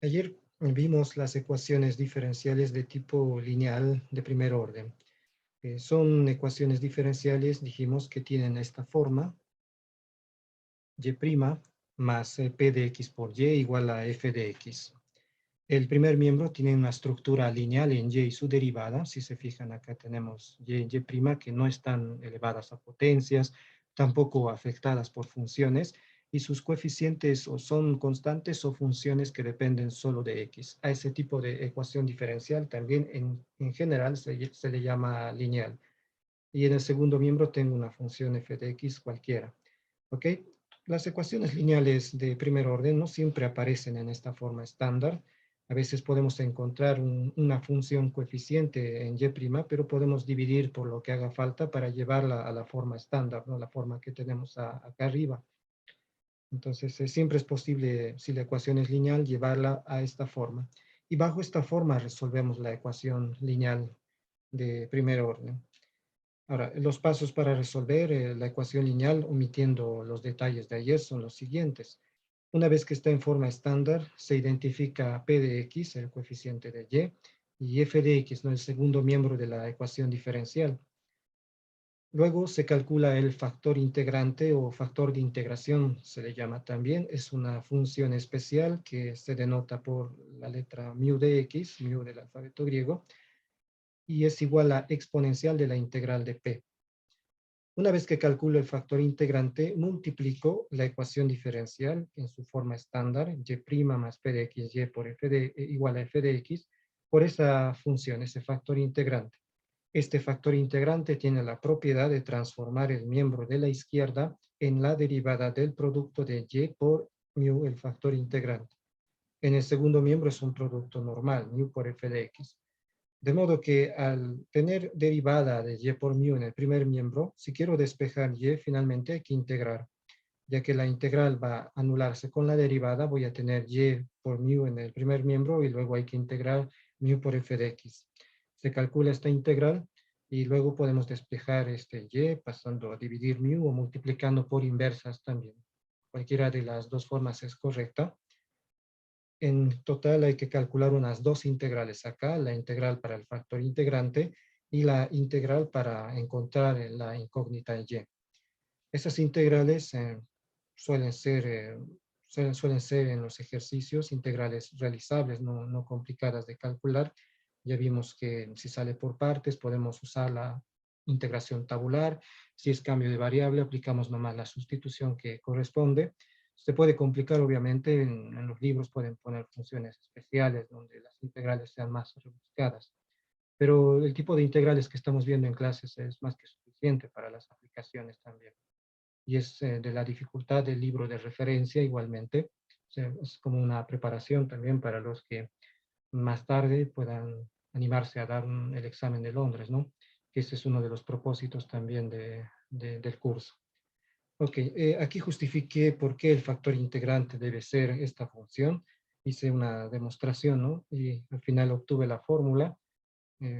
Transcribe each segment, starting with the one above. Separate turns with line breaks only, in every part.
Ayer vimos las ecuaciones diferenciales de tipo lineal de primer orden. Son ecuaciones diferenciales, dijimos, que tienen esta forma, y' más p de x por y igual a f de x. El primer miembro tiene una estructura lineal en y y su derivada. Si se fijan, acá tenemos y' que no están elevadas a potencias, tampoco afectadas por funciones, y sus coeficientes o son constantes o funciones que dependen solo de x. A ese tipo de ecuación diferencial también en general se le llama lineal. Y en el segundo miembro tengo una función f de x cualquiera. ¿Ok? Las ecuaciones lineales de primer orden no siempre aparecen en esta forma estándar. A veces podemos encontrar una función coeficiente en y', pero podemos dividir por lo que haga falta para llevarla a la forma estándar, ¿no? La forma que tenemos acá arriba. Entonces, siempre es posible, si la ecuación es lineal, llevarla a esta forma. Y bajo esta forma resolvemos la ecuación lineal de primer orden. Ahora, los pasos para resolver la ecuación lineal, omitiendo los detalles de ayer, son los siguientes. Una vez que está en forma estándar, se identifica p de x, el coeficiente de y f de x, ¿no? El segundo miembro de la ecuación diferencial. Luego se calcula el factor integrante o factor de integración, se le llama también. Es una función especial que se denota por la letra mu de x, mu del alfabeto griego, y es igual a exponencial de la integral de p. Una vez que calculo el factor integrante, multiplico la ecuación diferencial en su forma estándar, y' más p de x, y por f de, igual a f de x, por esa función, ese factor integrante. Este factor integrante tiene la propiedad de transformar el miembro de la izquierda en la derivada del producto de y por mu, el factor integrante. En el segundo miembro es un producto normal, mu por f de x. De modo que al tener derivada de y por mu en el primer miembro, si quiero despejar y, finalmente hay que integrar. Ya que la integral va a anularse con la derivada, voy a tener y por mu en el primer miembro y luego hay que integrar mu por f de x. Se calcula esta integral y luego podemos despejar este y pasando a dividir mu o multiplicando por inversas también. Cualquiera de las dos formas es correcta. En total hay que calcular unas dos integrales acá, la integral para el factor integrante y la integral para encontrar la incógnita y. Esas integrales suelen ser, suelen ser en los ejercicios integrales realizables, no complicadas de calcular. Ya vimos que si sale por partes podemos usar la integración tabular. Si es cambio de variable, aplicamos nomás la sustitución que corresponde. Se puede complicar, obviamente, en los libros pueden poner funciones especiales donde las integrales sean más rebuscadas. Pero el tipo de integrales que estamos viendo en clases es más que suficiente para las aplicaciones también. Y es de la dificultad del libro de referencia igualmente. O sea, es como una preparación también para los que más tarde puedan animarse a dar el examen de Londres, ¿no? Que ese es uno de los propósitos también del curso. Ok, aquí justifiqué por qué el factor integrante debe ser esta función. Hice una demostración, ¿no? Y al final obtuve la fórmula.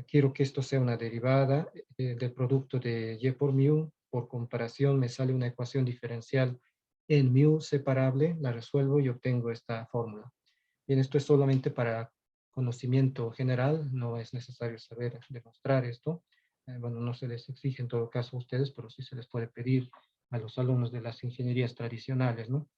Quiero que esto sea una derivada del producto de y por mu. Por comparación, me sale una ecuación diferencial en mu separable, la resuelvo y obtengo esta fórmula. Bien, esto es solamente para conocimiento general, no es necesario saber demostrar esto. Bueno, no se les exige en todo caso a ustedes, pero sí se les puede pedir a los alumnos de las ingenierías tradicionales, ¿no?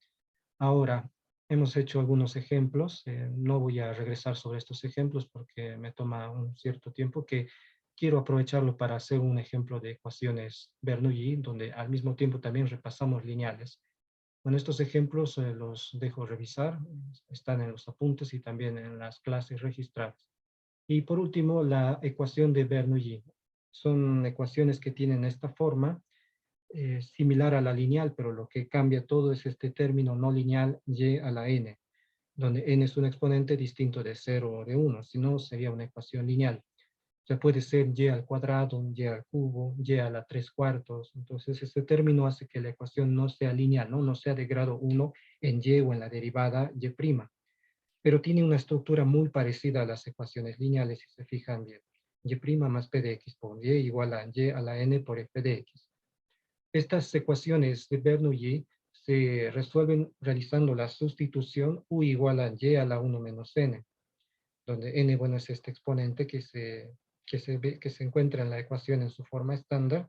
Ahora, hemos hecho algunos ejemplos. No voy a regresar sobre estos ejemplos porque me toma un cierto tiempo que quiero aprovecharlo para hacer un ejemplo de ecuaciones Bernoulli, donde al mismo tiempo también repasamos lineales. Bueno, estos ejemplos los dejo revisar, están en los apuntes y también en las clases registradas. Y por último, la ecuación de Bernoulli. Son ecuaciones que tienen esta forma, similar a la lineal, pero lo que cambia todo es este término no lineal y a la n, donde n es un exponente distinto de 0 o de 1, si no sería una ecuación lineal. O sea, puede ser y al cuadrado, y al cubo, y a la 3 cuartos. Entonces, este término hace que la ecuación no sea lineal, no sea de grado 1 en y o en la derivada y', pero tiene una estructura muy parecida a las ecuaciones lineales, si se fijan bien. Y' más p de x por y igual a y a la n por f de x. Estas ecuaciones de Bernoulli se resuelven realizando la sustitución u igual a y a la 1 menos n, donde n, bueno, es este exponente que se encuentra en la ecuación en su forma estándar.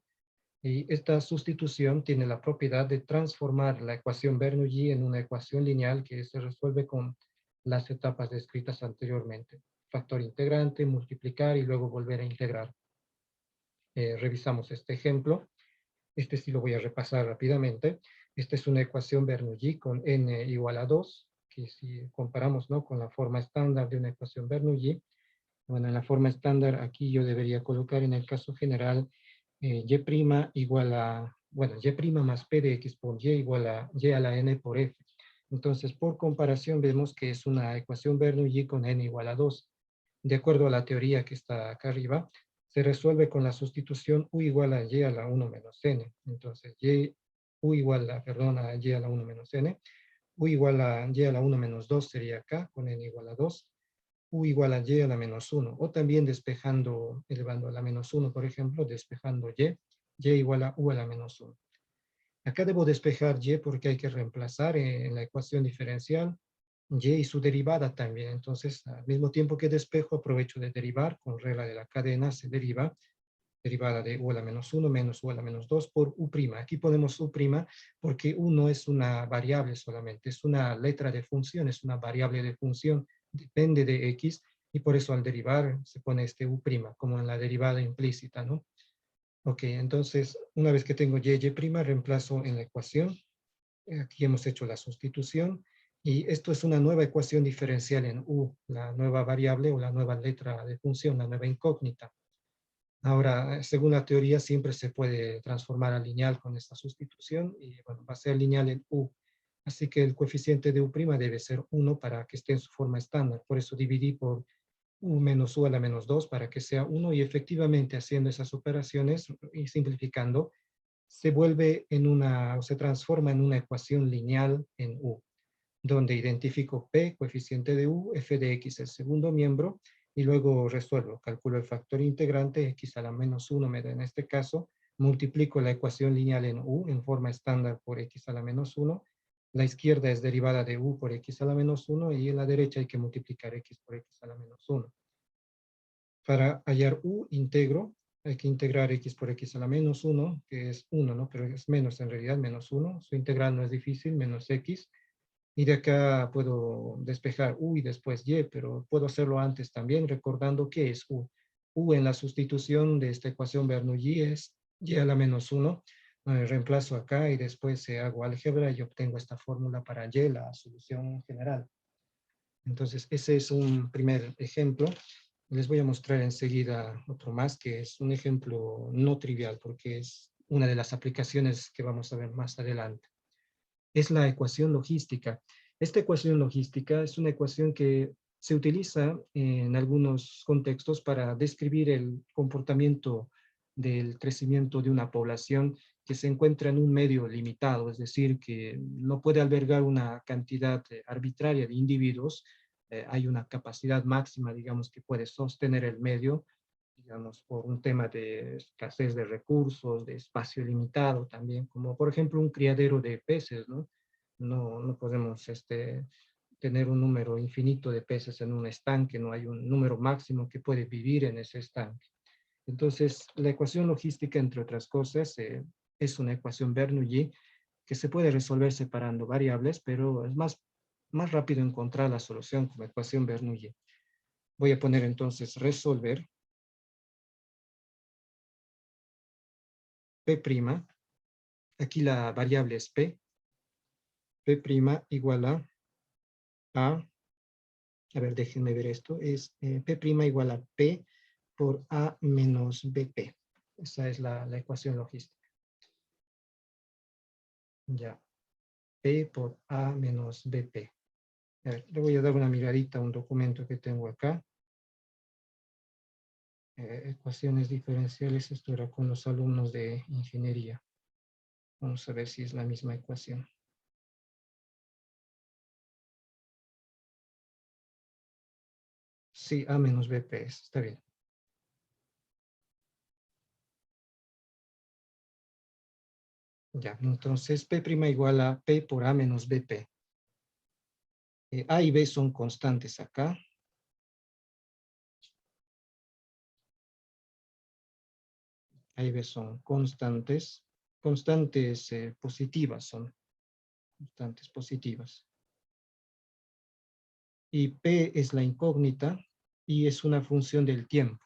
Y esta sustitución tiene la propiedad de transformar la ecuación Bernoulli en una ecuación lineal que se resuelve con las etapas descritas anteriormente. Factor integrante, multiplicar y luego volver a integrar. Revisamos este ejemplo. Este sí lo voy a repasar rápidamente. Esta es una ecuación Bernoulli con n igual a 2, que si comparamos, ¿no?, con la forma estándar de una ecuación Bernoulli, bueno, en la forma estándar aquí yo debería colocar en el caso general y' igual a, bueno, y' más p de x por y igual a y a la n por f. Entonces, por comparación, vemos que es una ecuación Bernoulli con n igual a 2. De acuerdo a la teoría que está acá arriba, se resuelve con la sustitución u igual a y a la 1 menos n. Entonces, u igual a, perdón, a y a la 1 menos n. U igual a y a la 1 menos 2 sería acá, con n igual a 2. U igual a y a la menos 1. O también despejando, elevando a la menos 1, por ejemplo, despejando y igual a u a la menos 1. Acá debo despejar y porque hay que reemplazar en la ecuación diferencial y su derivada también. Entonces, al mismo tiempo que despejo, aprovecho de derivar. Con regla de la cadena se deriva. Derivada de u a la menos 1 menos u a la menos 2 por u'. Aquí ponemos u' porque u no es una variable solamente, es una letra de función, es una variable de función, depende de x, y por eso al derivar se pone este u', como en la derivada implícita, ¿no? Ok, entonces, una vez que tengo y reemplazo en la ecuación. Aquí hemos hecho la sustitución. Y esto es una nueva ecuación diferencial en u, la nueva variable o la nueva letra de función, la nueva incógnita. Ahora, según la teoría, siempre se puede transformar a lineal con esta sustitución y bueno, va a ser lineal en u. Así que el coeficiente de u' debe ser 1 para que esté en su forma estándar. Por eso dividí por u menos u a la menos 2 para que sea 1 y efectivamente haciendo esas operaciones y simplificando, se vuelve en una, o se transforma en una ecuación lineal en u, donde identifico P, coeficiente de U, f de X, el segundo miembro, y luego resuelvo. Calculo el factor integrante, X a la menos 1 me da en este caso, multiplico la ecuación lineal en U en forma estándar por X a la menos 1, la izquierda es derivada de U por X a la menos 1, y en la derecha hay que multiplicar X por X a la menos 1. Para hallar U, integro, hay que integrar X por X a la menos 1, que es 1, ¿no? Pero es menos en realidad, menos 1. Su integral no es difícil, menos X. Y de acá puedo despejar u y después y, pero puedo hacerlo antes también, recordando qué es u. U en la sustitución de esta ecuación Bernoulli es y a la menos 1. Reemplazo acá y después hago álgebra y obtengo esta fórmula para y, la solución general. Entonces, ese es un primer ejemplo. Les voy a mostrar enseguida otro más, que es un ejemplo no trivial, porque es una de las aplicaciones que vamos a ver más adelante. Es la ecuación logística. Esta ecuación logística es una ecuación que se utiliza en algunos contextos para describir el comportamiento del crecimiento de una población que se encuentra en un medio limitado, es decir, que no puede albergar una cantidad arbitraria de individuos. Hay una capacidad máxima, digamos, que puede sostener el medio, digamos, por un tema de escasez de recursos, de espacio limitado también, como por ejemplo un criadero de peces, ¿no? No podemos tener un número infinito de peces en un estanque, no hay un número máximo que puede vivir en ese estanque. Entonces, la ecuación logística, entre otras cosas, es una ecuación Bernoulli que se puede resolver separando variables, pero es más rápido encontrar la solución como ecuación Bernoulli. Voy a poner entonces resolver P', aquí la variable es P' igual a ver, déjenme ver esto, es P' igual a P por A menos BP. Esa es la ecuación logística. Ya, P por A menos BP. A ver, le voy a dar una miradita a un documento que tengo acá. Ecuaciones diferenciales, esto era con los alumnos de ingeniería. Vamos a ver si es la misma ecuación. Sí, A menos BP, está bien. Ya, entonces P' igual a P por A menos BP. A y B son constantes acá. A y B son constantes. Constantes positivas son. Constantes positivas. Y P es la incógnita y es una función del tiempo.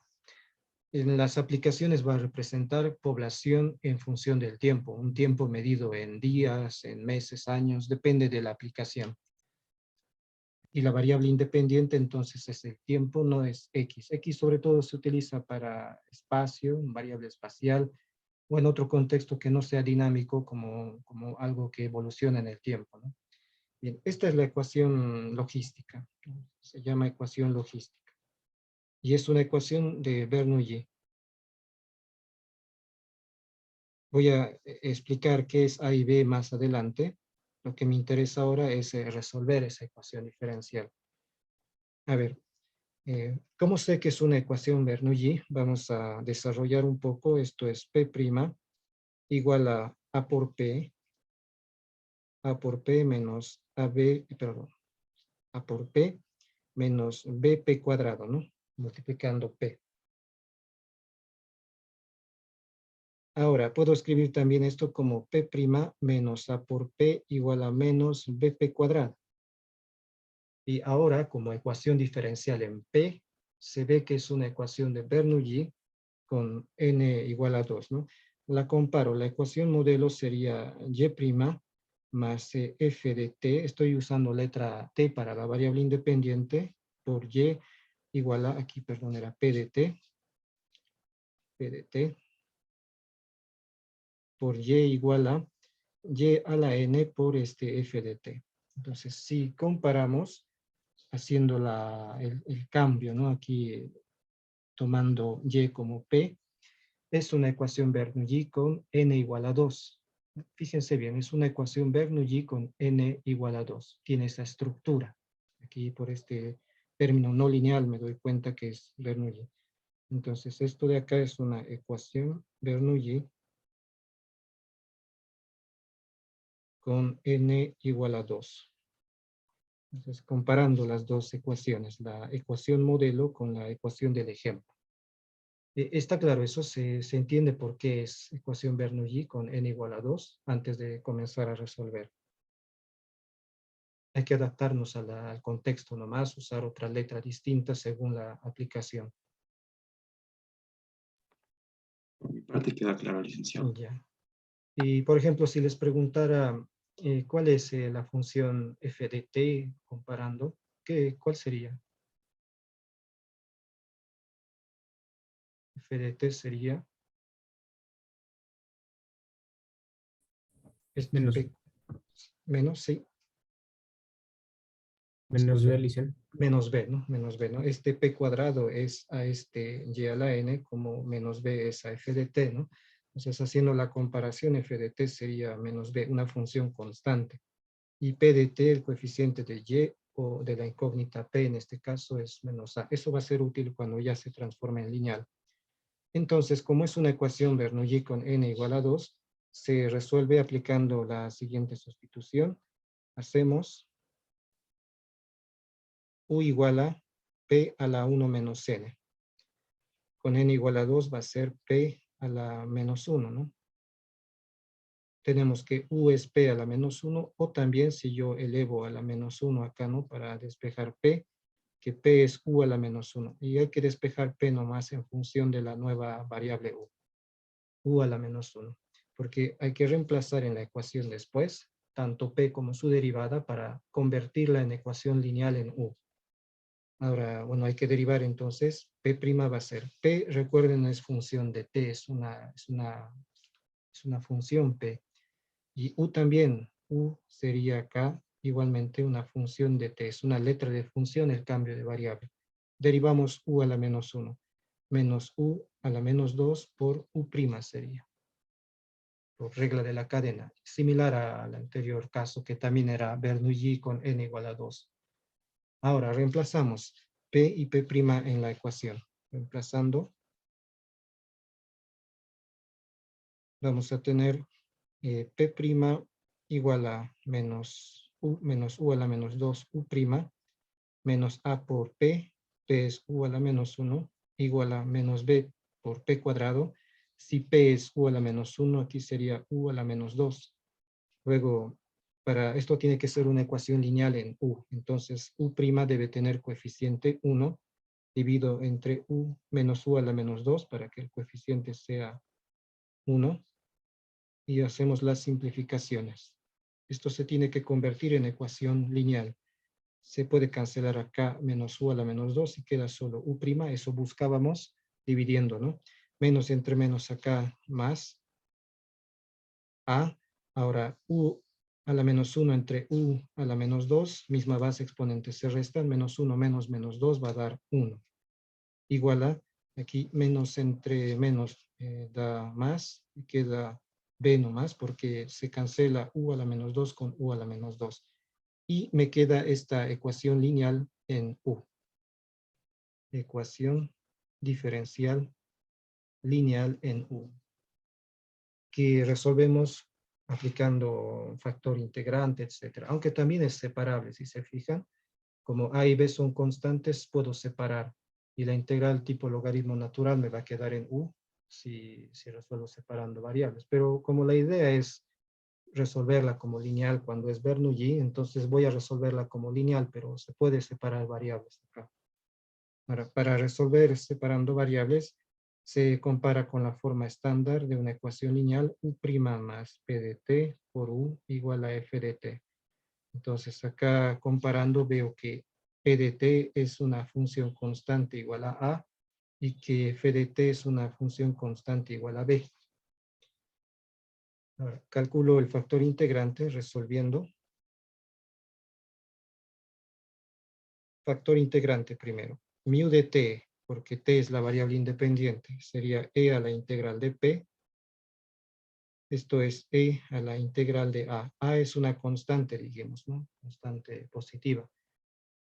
En las aplicaciones va a representar población en función del tiempo, un tiempo medido en días, en meses, años, depende de la aplicación. Y la variable independiente entonces es el tiempo, no es X. X sobre todo se utiliza para espacio, variable espacial, o en otro contexto que no sea dinámico como algo que evoluciona en el tiempo, ¿no? Bien, esta es la ecuación logística, ¿no? Se llama ecuación logística. Y es una ecuación de Bernoulli. Voy a explicar qué es A y B más adelante. Lo que me interesa ahora es resolver esa ecuación diferencial. A ver, ¿cómo sé que es una ecuación Bernoulli? Vamos a desarrollar un poco. Esto es P' igual a A por P menos AB, perdón, A por P menos BP cuadrado, ¿no? Multiplicando P. Ahora, puedo escribir también esto como P' menos A por P igual a menos BP cuadrado. Y ahora, como ecuación diferencial en P, se ve que es una ecuación de Bernoulli con n igual a 2, ¿no? La comparo, la ecuación modelo sería y' más f de t, estoy usando letra t para la variable independiente, por y igual a, aquí perdón, era p de t, por y igual a y a la n por este f de t. Entonces, si comparamos, haciendo el cambio, ¿no? Aquí tomando y como p, es una ecuación Bernoulli con n igual a 2. Fíjense bien, es una ecuación Bernoulli con n igual a 2. Tiene esa estructura. Aquí por este término no lineal me doy cuenta que es Bernoulli. Entonces esto de acá es una ecuación Bernoulli con n igual a 2. Entonces comparando las dos ecuaciones, la ecuación modelo con la ecuación del ejemplo. Está claro, eso se entiende por qué es ecuación Bernoulli con n igual a 2 antes de comenzar a resolver. Hay que adaptarnos al contexto nomás, usar otra letra distinta según la aplicación.
Por mi parte queda claro, licenciado.
Ya. Y, por ejemplo, si les preguntara cuál es la función f de t comparando, ¿cuál sería? F de t sería este
Menos,
p menos, sí,
menos B, licenciado.
menos b, ¿no? Menos b, ¿no? Este p cuadrado es a este y a la n, como menos b es a f de t, ¿no? Entonces, haciendo la comparación, f de t sería menos b, una función constante. Y p de t, el coeficiente de y, o de la incógnita p en este caso, es menos a. Eso va a ser útil cuando ya se transforme en lineal. Entonces, como es una ecuación Bernoulli con n igual a 2, se resuelve aplicando la siguiente sustitución. Hacemos u igual a p a la 1 menos n. Con n igual a 2 va a ser p a la menos 1, ¿no? Tenemos que u es p a la menos 1, o también si yo elevo a la menos 1 acá, ¿no? Para despejar p, que p es u a la menos 1. Y hay que despejar p nomás en función de la nueva variable u a la menos 1. Porque hay que reemplazar en la ecuación después tanto p como su derivada para convertirla en ecuación lineal en u. Ahora, bueno, hay que derivar entonces, p' va a ser p, recuerden, es función de t, es una función p. Y u también, u sería acá igualmente una función de t, es una letra de función el cambio de variable. Derivamos u a la menos 1, menos u a la menos 2 por u' sería, por regla de la cadena, similar al anterior caso que también era Bernoulli con n igual a 2. Ahora reemplazamos p y p' en la ecuación. Reemplazando, vamos a tener P' igual a menos U a la menos 2 U' menos A por P es U a la menos 1, igual a menos B por P cuadrado. Si P es U a la menos 1, aquí sería U a la menos 2. Luego, para esto tiene que ser una ecuación lineal en U. Entonces, U' debe tener coeficiente 1 dividido entre U menos U a la menos 2 para que el coeficiente sea 1. Y hacemos las simplificaciones. Esto se tiene que convertir en ecuación lineal. Se puede cancelar acá menos U a la menos 2 y queda solo U'. Eso buscábamos dividiendo, ¿no? Menos entre menos acá más A. Ahora U a la menos 1 entre U a la menos 2, misma base exponentes se restan, menos 1 menos menos 2 va a dar 1. Igual a, aquí menos entre menos da más, y queda B nomás, porque se cancela U a la menos 2 con U a la menos 2. Y me queda esta ecuación lineal en U. Ecuación diferencial lineal en U, que resolvemos aplicando factor integrante, etc. Aunque también es separable, si se fijan. Como A y B son constantes, puedo separar. Y la integral tipo logaritmo natural me va a quedar en U si resuelvo separando variables. Pero como la idea es resolverla como lineal cuando es Bernoulli, entonces voy a resolverla como lineal, pero se puede separar variables acá. Ahora, para resolver separando variables, se compara con la forma estándar de una ecuación lineal U' más P de t por U igual a F de t. Entonces acá comparando veo que P de t es una función constante igual a A y que F de t es una función constante igual a B. Ahora, calculo el factor integrante resolviendo. Factor integrante primero. Mu de t, porque t es la variable independiente, sería e a la integral de p. Esto es e a la integral de a. A es una constante, digamos, ¿no? Constante positiva.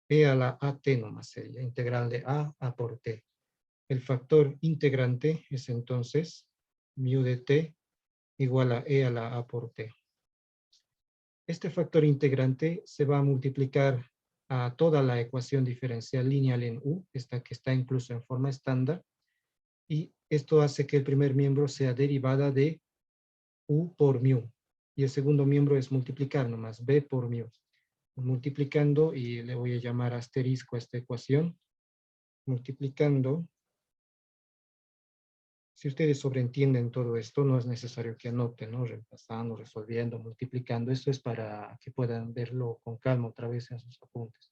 E a la at nomás sería integral de a por t. El factor integrante es entonces mu de t igual a e a la a por t. Este factor integrante se va a multiplicar a toda la ecuación diferencial lineal en U, esta que está incluso en forma estándar, y esto hace que el primer miembro sea derivada de U por mu, y el segundo miembro es multiplicar nomás, B por mu. Multiplicando, y le voy a llamar asterisco a esta ecuación, multiplicando. Si ustedes sobreentienden todo esto, no es necesario que anoten, ¿no? Reemplazando, resolviendo, multiplicando. Esto es para que puedan verlo con calma otra vez en sus apuntes.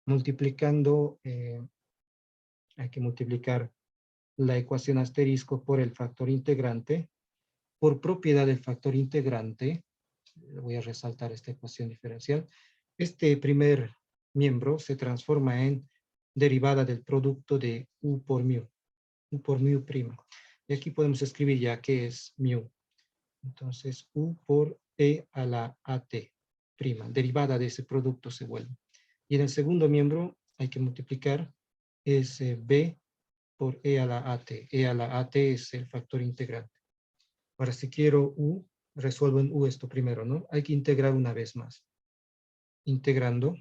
Multiplicando, hay que multiplicar la ecuación asterisco por el factor integrante. Por propiedad del factor integrante, voy a resaltar esta ecuación diferencial, este primer miembro se transforma en derivada del producto de U por mu prima. Y aquí podemos escribir ya que es mu. Entonces, U por E a la AT prima. Derivada de ese producto se vuelve. Y en el segundo miembro hay que multiplicar es B por E a la AT. E a la AT es el factor integrante. Ahora, si quiero U, resuelvo en U esto primero, ¿no? Hay que integrar una vez más. Integrando,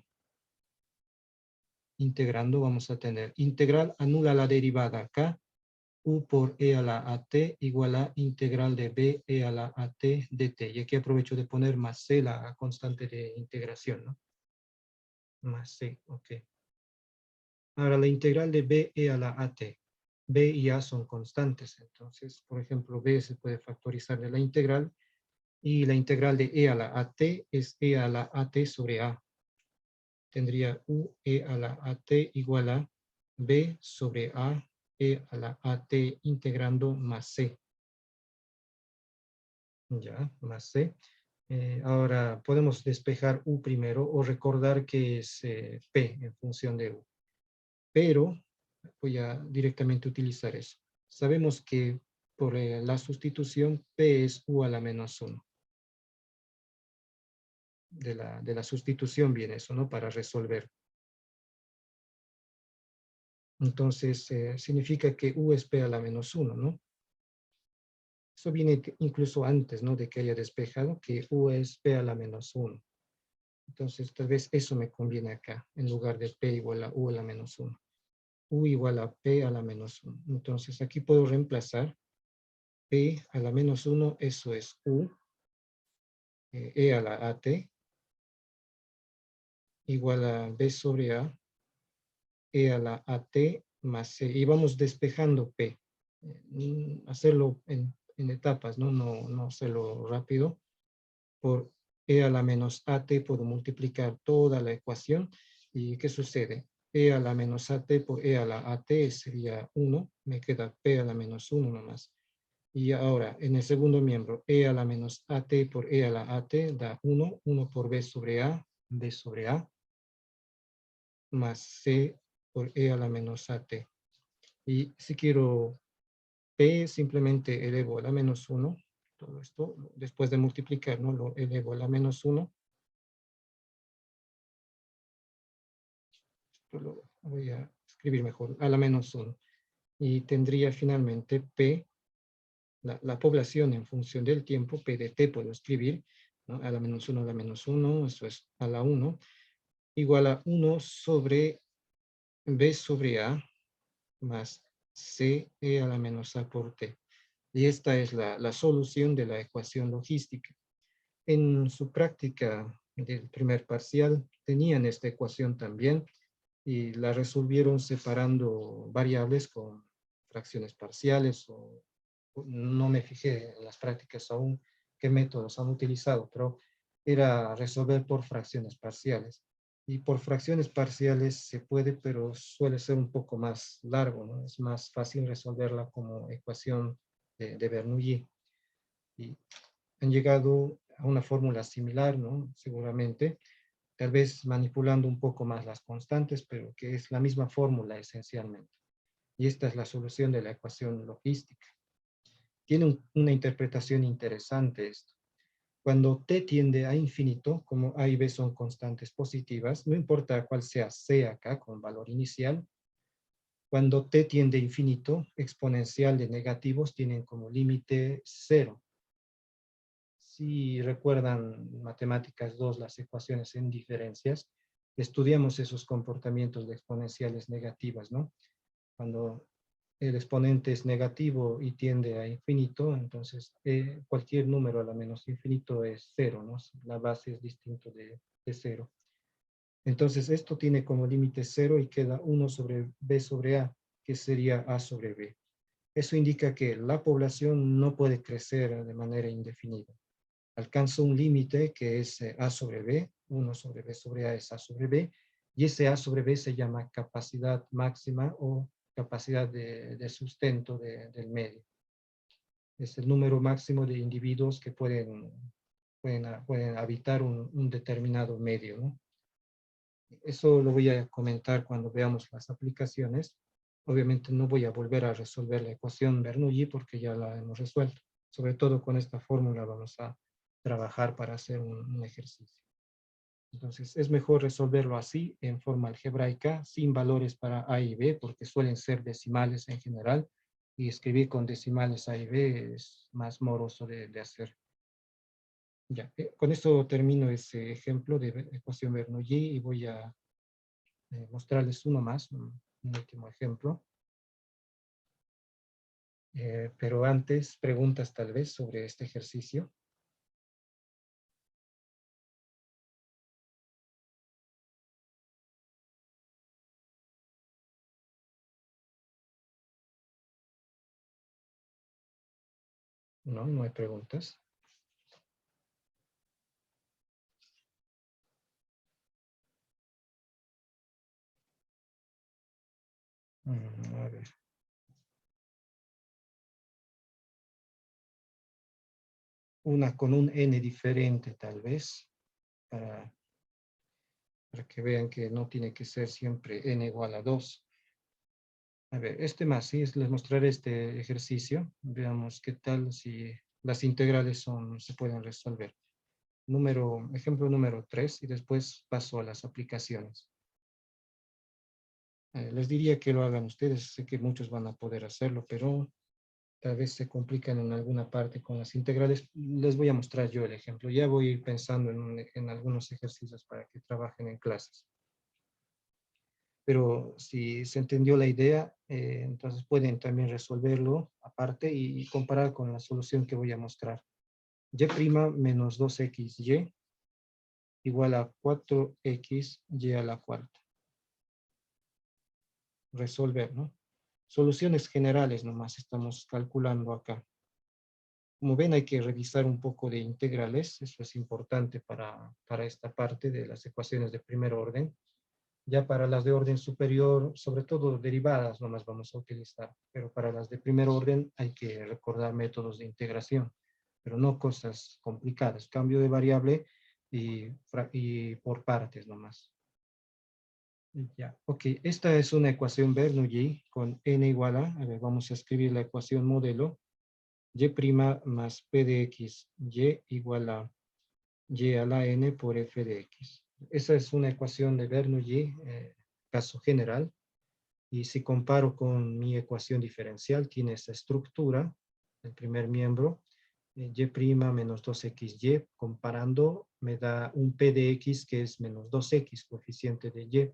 vamos a tener integral anula la derivada acá. U por E a la AT igual a integral de B E a la AT dt. Y aquí aprovecho de poner más C, la constante de integración, ¿no? Más C, ok. Ahora la integral de B E a la AT. B y A son constantes, entonces, por ejemplo, B se puede factorizar de la integral y la integral de E a la AT es E a la AT sobre A. Tendría U E a la AT igual a B sobre A E a la AT integrando más C. Ya, más C. Ahora podemos despejar U primero o recordar que es P en función de U. Pero voy a directamente utilizar eso. Sabemos que por la sustitución P es U a la menos 1. De la sustitución viene eso, ¿no? Para resolver. Entonces significa que U es P a la menos 1, ¿no? Eso viene incluso antes, ¿no? De que haya despejado, que U es P a la menos 1. Entonces, tal vez eso me conviene acá, en lugar de P igual a U a la menos 1. U igual a P a la menos 1. Entonces, aquí puedo reemplazar P a la menos 1, eso es U, E a la AT, igual a B sobre A, E a la AT más C. Y vamos despejando P. Hacerlo en etapas, ¿no? No hacerlo rápido. Por E a la menos AT puedo multiplicar toda la ecuación. ¿Y qué sucede? E a la menos AT por E a la AT sería 1. Me queda P a la menos 1 nomás. Y ahora, en el segundo miembro, E a la menos AT por E a la AT da 1. 1 por B sobre A, B sobre A, más C por E a la menos AT. Y si quiero P, simplemente elevo a la menos 1. Todo esto, después de multiplicar, ¿no? Lo elevo a la menos 1. Esto lo voy a escribir mejor, a la menos 1. Y tendría finalmente P, la población en función del tiempo, P de T puedo escribir, ¿no? A la menos 1, a la menos 1, eso es a la 1, igual a 1 sobre B sobre A más C E a la menos A por T. Y esta es la solución de la ecuación logística. En su práctica del primer parcial tenían esta ecuación también y la resolvieron separando variables con fracciones parciales o no me fijé en las prácticas aún qué métodos han utilizado, pero era resolver por fracciones parciales. Y por fracciones parciales se puede, pero suele ser un poco más largo, ¿no? Es más fácil resolverla como ecuación de Bernoulli. Y han llegado a una fórmula similar, ¿no? Seguramente, tal vez manipulando un poco más las constantes, pero que es la misma fórmula esencialmente. Y esta es la solución de la ecuación logística. Tiene una interpretación interesante esto. Cuando t tiende a infinito, como a y b son constantes positivas, no importa cuál sea c acá con valor inicial, cuando t tiende a infinito, exponencial de negativos tienen como límite 0. Si recuerdan matemáticas 2, las ecuaciones en diferencias, estudiamos esos comportamientos de exponenciales negativas, ¿no? Cuando el exponente es negativo y tiende a infinito, entonces cualquier número a la menos infinito es 0, ¿no? La base es distinto de 0. Entonces esto tiene como límite 0 y queda 1 sobre b sobre a, que sería a sobre b. Eso indica que la población no puede crecer de manera indefinida. Alcanza un límite que es a sobre b, 1 sobre b sobre a es a sobre b, y ese a sobre b se llama capacidad máxima o capacidad de sustento del medio. Es el número máximo de individuos que pueden habitar un determinado medio, ¿no? Eso lo voy a comentar cuando veamos las aplicaciones. Obviamente no voy a volver a resolver la ecuación Bernoulli porque ya la hemos resuelto. Sobre todo con esta fórmula vamos a trabajar para hacer un ejercicio. Entonces es mejor resolverlo así, en forma algebraica, sin valores para A y B, porque suelen ser decimales en general, y escribir con decimales A y B es más moroso de hacer. Ya, con esto termino ese ejemplo de ecuación Bernoulli y voy a mostrarles uno más, un último ejemplo. Pero antes, preguntas tal vez sobre este ejercicio. No, no hay preguntas. A ver. Una con un n diferente tal vez, para que vean que no tiene que ser siempre n igual a 2. A ver, este más, sí, les mostraré este ejercicio. Veamos qué tal si las integrales se pueden resolver. Ejemplo número 3 y después paso a las aplicaciones. Les diría que lo hagan ustedes, sé que muchos van a poder hacerlo, pero tal vez se complican en alguna parte con las integrales. Les voy a mostrar yo el ejemplo. Ya voy pensando en algunos ejercicios para que trabajen en clases. Pero si se entendió la idea, entonces pueden también resolverlo aparte y comparar con la solución que voy a mostrar. Y' menos 2xy igual a 4xy a la cuarta. Resolver, ¿no? Soluciones generales nomás estamos calculando acá. Como ven, hay que revisar un poco de integrales. Eso es importante para esta parte de las ecuaciones de primer orden. Ya para las de orden superior, sobre todo derivadas nomás vamos a utilizar. Pero para las de primer orden hay que recordar métodos de integración. Pero no cosas complicadas. Cambio de variable y por partes nomás. Ya, ok. Esta es una ecuación Bernoulli con n igual a ver, vamos a escribir la ecuación modelo. Y' más p de x, y igual a y a la n por f de x. Esa es una ecuación de Bernoulli, caso general. Y si comparo con mi ecuación diferencial, tiene esa estructura, el primer miembro, y' menos 2xy, comparando me da un p de x que es menos 2x, coeficiente de y.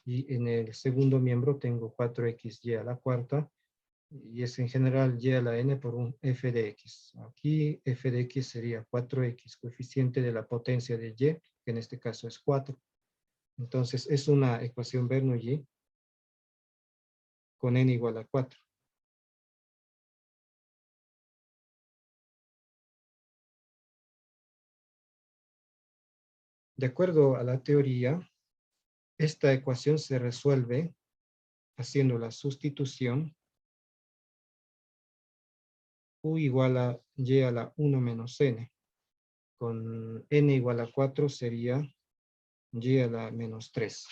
Y en el segundo miembro tengo 4xy a la cuarta, y es en general y a la n por un f de x. Aquí f de x sería 4x, coeficiente de la potencia de y, que en este caso es 4. Entonces es una ecuación Bernoulli con n igual a 4. De acuerdo a la teoría, esta ecuación se resuelve haciendo la sustitución u igual a y a la 1 menos n. Con n igual a 4 sería y a la menos 3.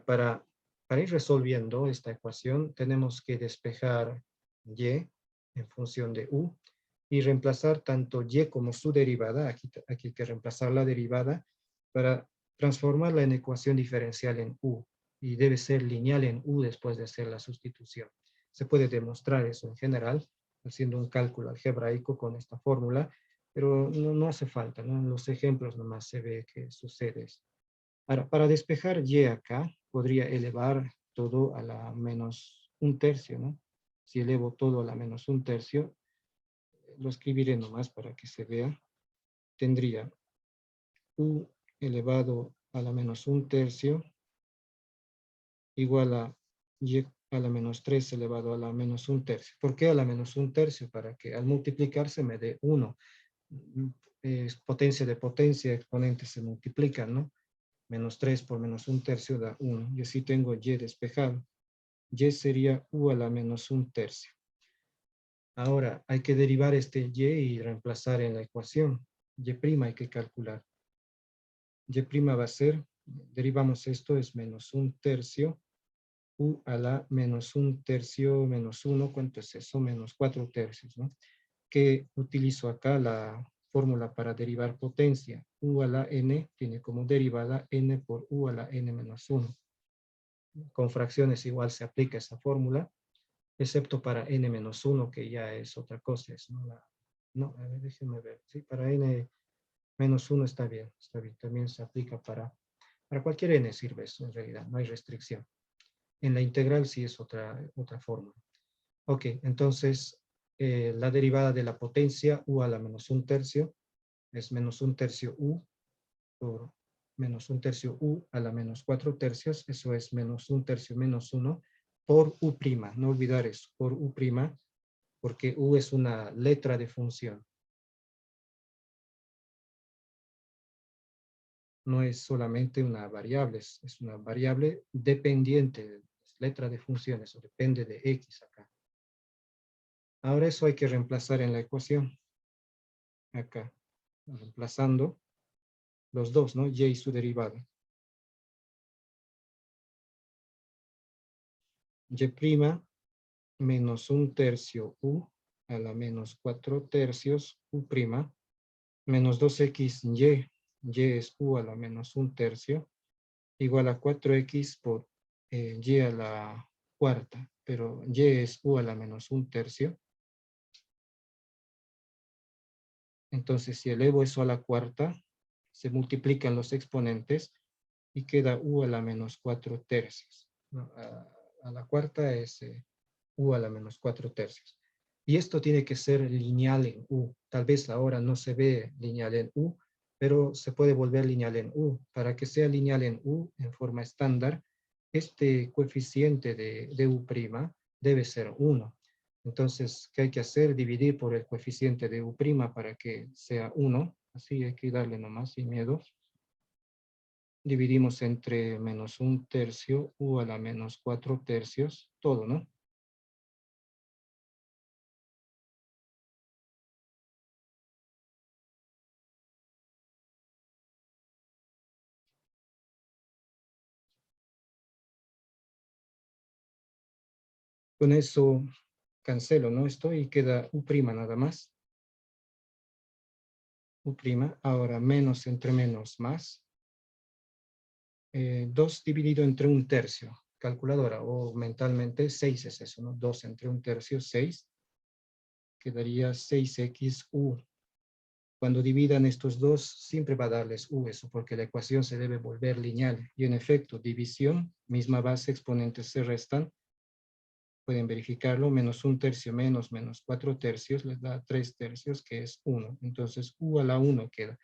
Para ir resolviendo esta ecuación, tenemos que despejar y en función de u y reemplazar tanto y como su derivada. Aquí hay que reemplazar la derivada para transformarla en ecuación diferencial en u. Y debe ser lineal en u después de hacer la sustitución. Se puede demostrar eso en general, haciendo un cálculo algebraico con esta fórmula, pero no hace falta, ¿no? En los ejemplos nomás se ve que sucede esto. Ahora, para despejar y acá, podría elevar todo a la menos un tercio, ¿no? Si elevo todo a la menos un tercio, lo escribiré nomás para que se vea. Tendría u elevado a la menos un tercio igual a y a la menos 3 elevado a la menos un tercio. ¿Por qué a la menos un tercio? Para que al multiplicarse me dé 1. Es potencia de potencia, exponentes se multiplican, ¿no? Menos 3 por menos un tercio da 1. Y así tengo y despejado. Y sería u a la menos un tercio. Ahora hay que derivar este y reemplazar en la ecuación. Y' hay que calcular. Y' va a ser, derivamos esto, es menos un tercio, u a la menos un tercio menos 1, ¿cuánto es eso? Menos 4 tercios, ¿no? Que utilizo acá la fórmula para derivar potencia. U a la n tiene como derivada n por u a la n menos 1. Con fracciones igual se aplica esa fórmula, excepto para n menos 1, que ya es otra cosa. No, a ver, déjenme ver. Sí, para n menos 1 está bien, está bien. También se aplica para cualquier n sirve eso en realidad, no hay restricción. En la integral sí es otra fórmula. Ok, entonces la derivada de la potencia u a la menos un tercio es menos un tercio u por menos un tercio u a la menos 4 tercios, eso es menos un tercio menos 1 por u', no olvidar eso, por u', porque u es una letra de función. No es solamente una variable, es una variable dependiente, es letra de funciones, o depende de x acá. Ahora eso hay que reemplazar en la ecuación. Acá, reemplazando los dos, ¿no? Y su derivada. Y' menos un tercio u a la menos 4 tercios u', menos 2xy, y es u a la menos un tercio, igual a 4x por y a la cuarta, pero y es u a la menos un tercio. Entonces, si elevo eso a la cuarta, se multiplican los exponentes y queda u a la menos 4 tercios, ¿no? A la cuarta es u a la menos 4 tercios. Y esto tiene que ser lineal en u. Tal vez ahora no se ve lineal en u, pero se puede volver lineal en u. Para que sea lineal en u en forma estándar, este coeficiente de u' debe ser 1. Entonces, ¿qué hay que hacer? Dividir por el coeficiente de u' para que sea 1. Así hay que darle nomás sin miedo. Dividimos entre menos un tercio, u a la menos 4 tercios, todo, ¿no? Con eso cancelo, ¿no? Esto y queda u' nada más. U', ahora menos entre menos más. 2 dividido entre un tercio. Calculadora o mentalmente 6 es eso, ¿no? 2 entre un tercio, 6. Quedaría 6xu. Cuando dividan estos dos, siempre va a darles u eso, porque la ecuación se debe volver lineal. Y en efecto, división, misma base, exponentes se restan. Pueden verificarlo, menos un tercio menos 4 tercios, les da 3 tercios, que es 1. Entonces, u a la 1 queda.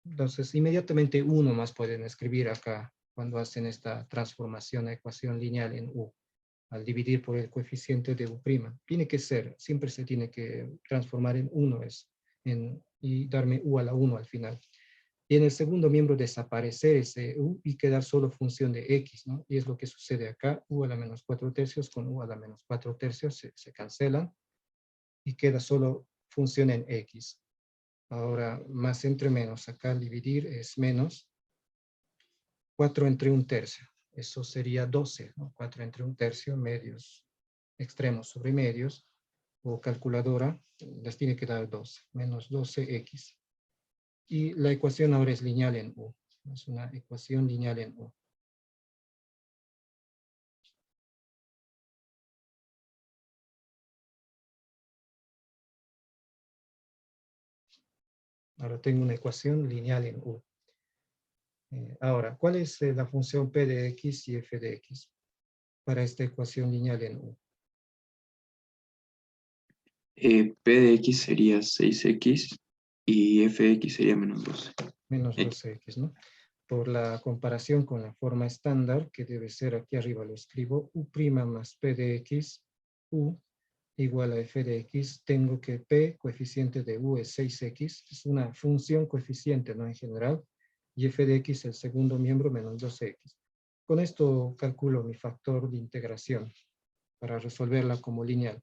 Entonces, inmediatamente uno más pueden escribir acá cuando hacen esta transformación a ecuación lineal en u, al dividir por el coeficiente de u'. Tiene que ser, siempre se tiene que transformar en 1 y darme u a la 1 al final. Y en el segundo miembro desaparecer ese u y quedar solo función de x, ¿no? Y es lo que sucede acá, u a la menos 4 tercios con u a la menos 4 tercios se cancelan y queda solo función en x. Ahora, más entre menos, acá al dividir es menos 4 entre un tercio. Eso sería 12, ¿no? 4 entre un tercio, medios, extremos sobre medios, o calculadora, les tiene que dar 12, menos 12x. Y la ecuación ahora es lineal en u. Es una ecuación lineal en u. Ahora tengo una ecuación lineal en u. Ahora, ¿cuál es la función p de x y f de x para esta ecuación lineal en u?
P de X sería 6X y F de X sería menos 12.
Menos 12x, ¿no? Por la comparación con la forma estándar, que debe ser aquí arriba lo escribo, u' más p de x, u igual a f de x, tengo que p, coeficiente de u es 6x, es una función coeficiente, ¿no? En general, y f de x, el segundo miembro, menos 12x. Con esto calculo mi factor de integración para resolverla como lineal.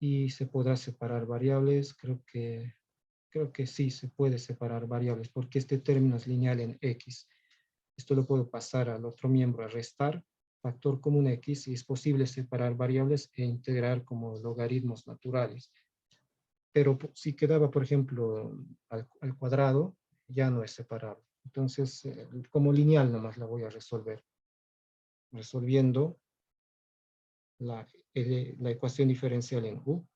Y se podrá separar variables, creo que sí se puede separar variables, porque este término es lineal en x. Esto lo puedo pasar al otro miembro, a restar, factor común x, y es posible separar variables e integrar como logaritmos naturales. Pero si quedaba, por ejemplo, al cuadrado, ya no es separable. Entonces, como lineal nomás la voy a resolver. Resolviendo la ecuación diferencial en u.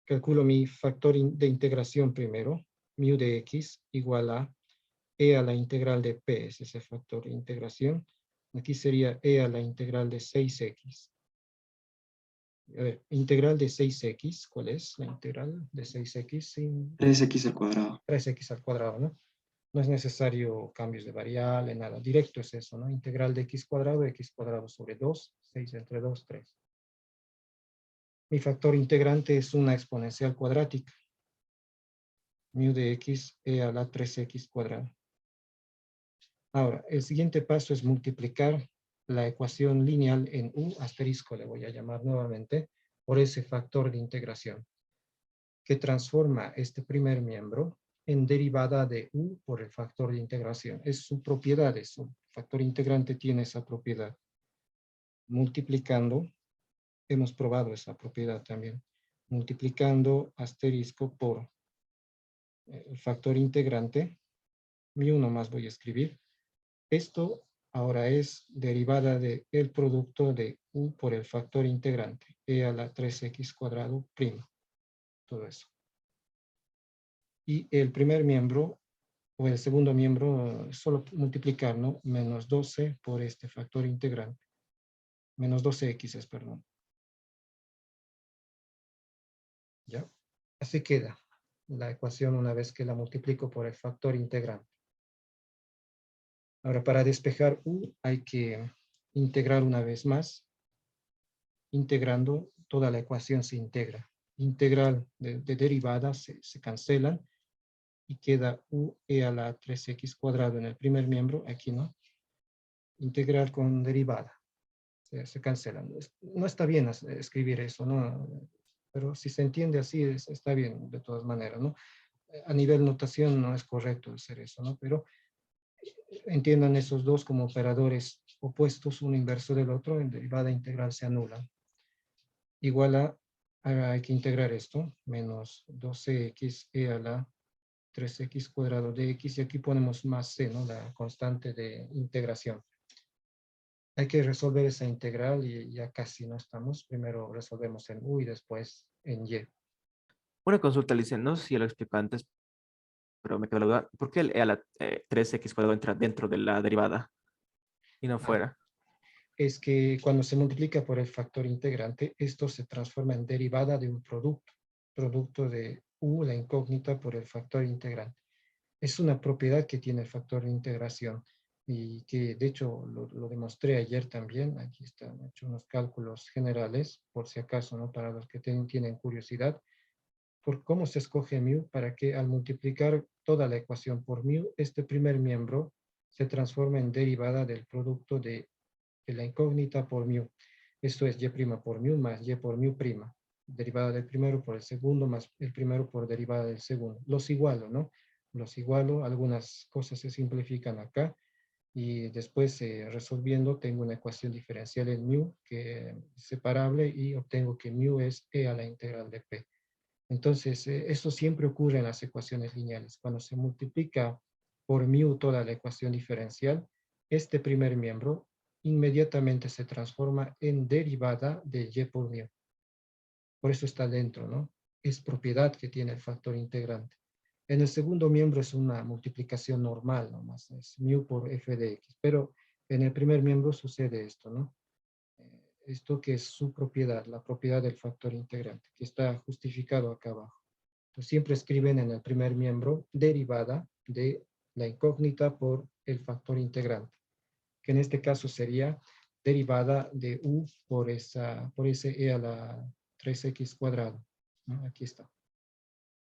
Calculo mi factor de integración primero, mu de x igual a e a la integral de p, es ese factor de integración. Aquí sería e a la integral de 6x. A ver, integral de 6x, ¿cuál es la integral de 6x? Sin
3X al cuadrado.
3x al cuadrado, ¿no? No es necesario cambios de variable, nada. Directo es eso, ¿no? Integral de x cuadrado sobre 2, 6 entre 2, 3. Mi factor integrante es una exponencial cuadrática. Mu de x e a la 3x cuadrado. Ahora, el siguiente paso es multiplicar la ecuación lineal en u asterisco, le voy a llamar nuevamente, por ese factor de integración, que transforma este primer miembro en derivada de u por el factor de integración. Es su propiedad, eso. El factor integrante tiene esa propiedad. Multiplicando, hemos probado esa propiedad también, multiplicando asterisco por el factor integrante, mu nomás voy a escribir. Esto ahora es derivada del producto de u por el factor integrante, e a la 3x cuadrado primo, todo eso. Y el primer miembro, o el segundo miembro, solo multiplicar, ¿no? Menos 12 por este factor integrante. Menos 12x, perdón. ¿Ya? Así queda la ecuación una vez que la multiplico por el factor integrante. Ahora, para despejar u hay que integrar una vez más. Integrando, toda la ecuación se integra. Integral de derivada se cancelan y queda u e a la 3x cuadrado en el primer miembro, aquí no. Integral con derivada. Se cancelan. No está bien escribir eso, ¿no? Pero si se entiende así, está bien de todas maneras, ¿no? A nivel notación no es correcto hacer eso, ¿no? Pero entiendan esos dos como operadores opuestos, uno inverso del otro, en derivada integral se anulan. Igual hay que integrar esto, menos 12x e a la 3x cuadrado de x, y aquí ponemos más c, ¿no? La constante de integración. Hay que resolver esa integral y ya casi no estamos. Primero resolvemos en u y después en y.
Una consulta, Alicia, no sé si ya lo explico antes, pero me quedó la duda. ¿Por qué el e a la 3x cuadrado entra dentro de la derivada y no
Ah,
fuera?
es que cuando se multiplica por el factor integrante, esto se transforma en derivada de un producto. Producto de u, la incógnita, por el factor integrante. Es una propiedad que tiene el factor de integración y que de hecho lo demostré ayer también. Aquí están hechos unos cálculos generales, por si acaso, ¿no? Para los que tienen curiosidad, por cómo se escoge mu para que al multiplicar toda la ecuación por mu, este primer miembro se transforma en derivada del producto de la incógnita por mu. Esto es y' por mu más y por mu prima. Derivada del primero por el segundo más el primero por derivada del segundo. Los igualo, ¿no? Los igualo, algunas cosas se simplifican acá y después resolviendo tengo una ecuación diferencial en mu que es separable y obtengo que mu es e a la integral de p. Entonces, eso siempre ocurre en las ecuaciones lineales. Cuando se multiplica por mu toda la ecuación diferencial, este primer miembro inmediatamente se transforma en derivada de y por mu. Por eso está dentro, ¿no? Es propiedad que tiene el factor integrante. En el segundo miembro es una multiplicación normal, nomás, es mu por f de x. Pero en el primer miembro sucede esto, ¿no? Esto que es su propiedad, la propiedad del factor integrante, que está justificado acá abajo. Entonces, siempre escriben en el primer miembro derivada de la incógnita por el factor integrante, que en este caso sería derivada de u por ese e a la 3x cuadrado, ¿no? Aquí está.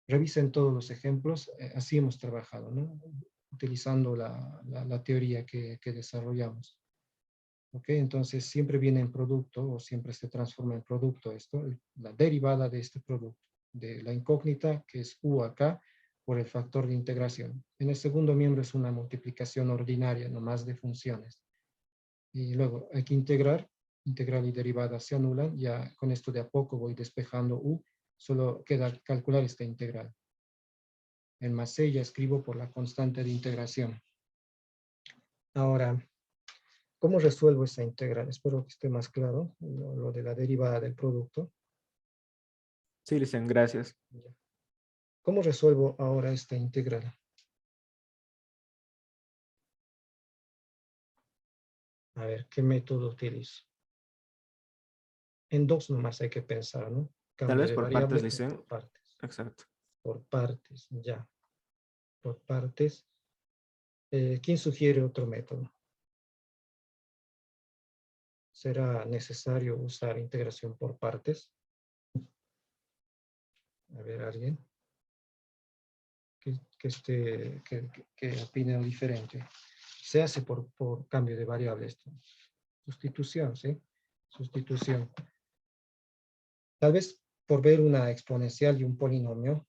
Revisen todos los ejemplos, así hemos trabajado, ¿no? Utilizando la teoría que desarrollamos. ¿Ok? Entonces siempre viene en producto o siempre se transforma en producto esto, la derivada de este producto, de la incógnita que es u acá por el factor de integración. En el segundo miembro es una multiplicación ordinaria, no más de funciones. Y luego hay que integrar, integral y derivada se anulan, ya con esto de a poco voy despejando u, solo queda calcular esta integral. En más c ya escribo por la constante de integración. Ahora, ¿cómo resuelvo esa integral? Espero que esté más claro, lo de la derivada del producto.
Sí, Licen, gracias.
¿Cómo resuelvo ahora esta integral? A ver, ¿qué método utilizo? En dos nomás hay que pensar, ¿no?
Tal
Cambio
vez
de
por partes,
variable por
Licen.
partes.
Exacto.
Por partes, ya. Por partes. ¿Quién sugiere otro método? ¿Será necesario usar integración por partes? A ver, ¿alguien? Que opine diferente. Se hace por cambio de variable esto. Sustitución, ¿sí? Sustitución. Tal vez por ver una exponencial y un polinomio,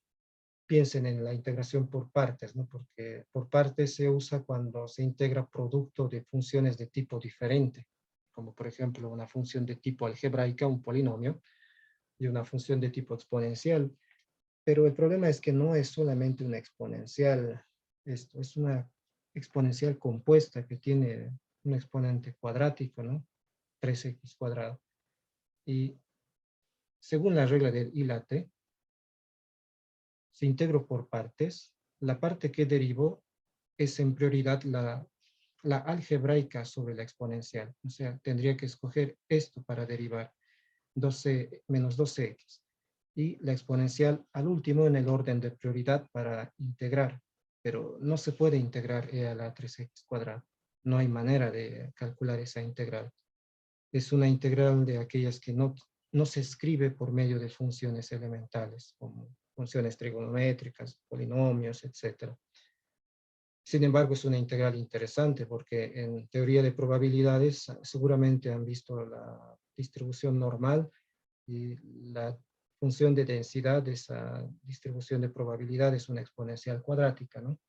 piensen en la integración por partes, ¿no? Porque por partes se usa cuando se integra producto de funciones de tipo diferente, como por ejemplo una función de tipo algebraica, un polinomio, y una función de tipo exponencial. Pero el problema es que no es solamente una exponencial, esto es una exponencial compuesta que tiene un exponente cuadrático, ¿no? 3x cuadrado. Y según la regla del I la T, si integro por partes, la parte que derivo es en prioridad la algebraica sobre la exponencial. O sea, tendría que escoger esto para derivar 12 menos 12x. Y la exponencial al último en el orden de prioridad para integrar. Pero no se puede integrar e a la 3x cuadrada. No hay manera de calcular esa integral. Es una integral de aquellas que no se escribe por medio de funciones elementales, como funciones trigonométricas, polinomios, etc. Sin embargo, es una integral interesante porque en teoría de probabilidades seguramente han visto la distribución normal y la función de densidad de esa distribución de probabilidad es una exponencial cuadrática, ¿no?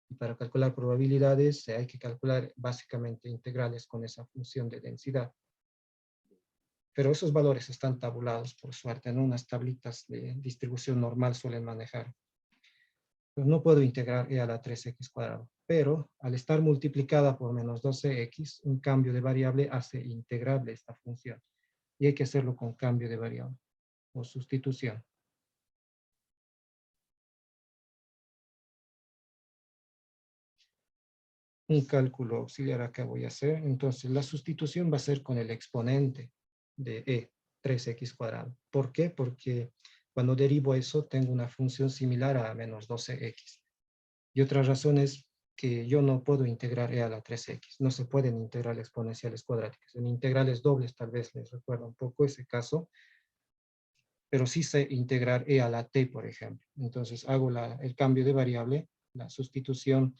Y para calcular probabilidades hay que calcular básicamente integrales con esa función de densidad. Pero esos valores están tabulados, por suerte, en unas tablitas de distribución normal suelen manejar. Pues no puedo integrar e a la 3x cuadrado, pero al estar multiplicada por menos 12x, un cambio de variable hace integrable esta función. Y hay que hacerlo con cambio de variable o sustitución. Un cálculo auxiliar acá voy a hacer. Entonces, la sustitución va a ser con el exponente de e, 3x cuadrado. ¿Por qué? Porque cuando derivo eso, tengo una función similar a menos 12x. Y otra razón es que yo no puedo integrar e a la 3x. No se pueden integrar exponenciales cuadráticas. En integrales dobles tal vez les recuerda un poco ese caso, pero sí sé integrar e a la t, por ejemplo. Entonces hago el cambio de variable, la sustitución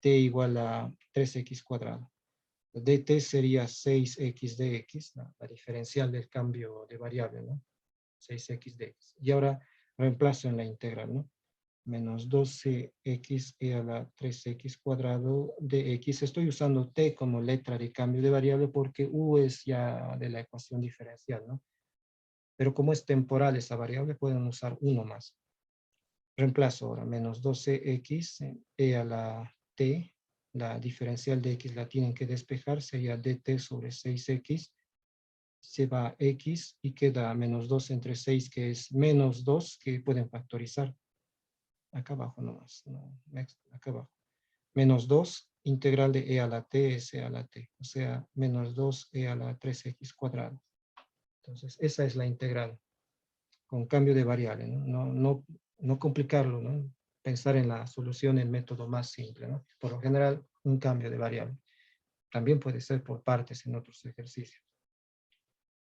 t igual a 3x cuadrado. dt sería 6x dx, la diferencial del cambio de variable, ¿no? 6x dx. Y ahora reemplazo en la integral, ¿no? Menos 12x e a la 3x cuadrado de x. Estoy usando t como letra de cambio de variable porque u es ya de la ecuación diferencial, ¿no? Pero como es temporal esa variable, pueden usar uno más. Reemplazo ahora menos 12x e a la t. La diferencial de x la tienen que despejar, sería dt sobre 6x. Se va x y queda menos 2 entre 6, que es menos 2, que pueden factorizar. Acá abajo nomás, no, acá abajo. Menos 2, integral de e a la t es e a la t, o sea, menos 2 e a la 3x cuadrado. Entonces, esa es la integral, con cambio de variable, ¿no? No complicarlo, ¿no? Pensar en la solución en método más simple, ¿no? Por lo general, un cambio de variable. También puede ser por partes en otros ejercicios.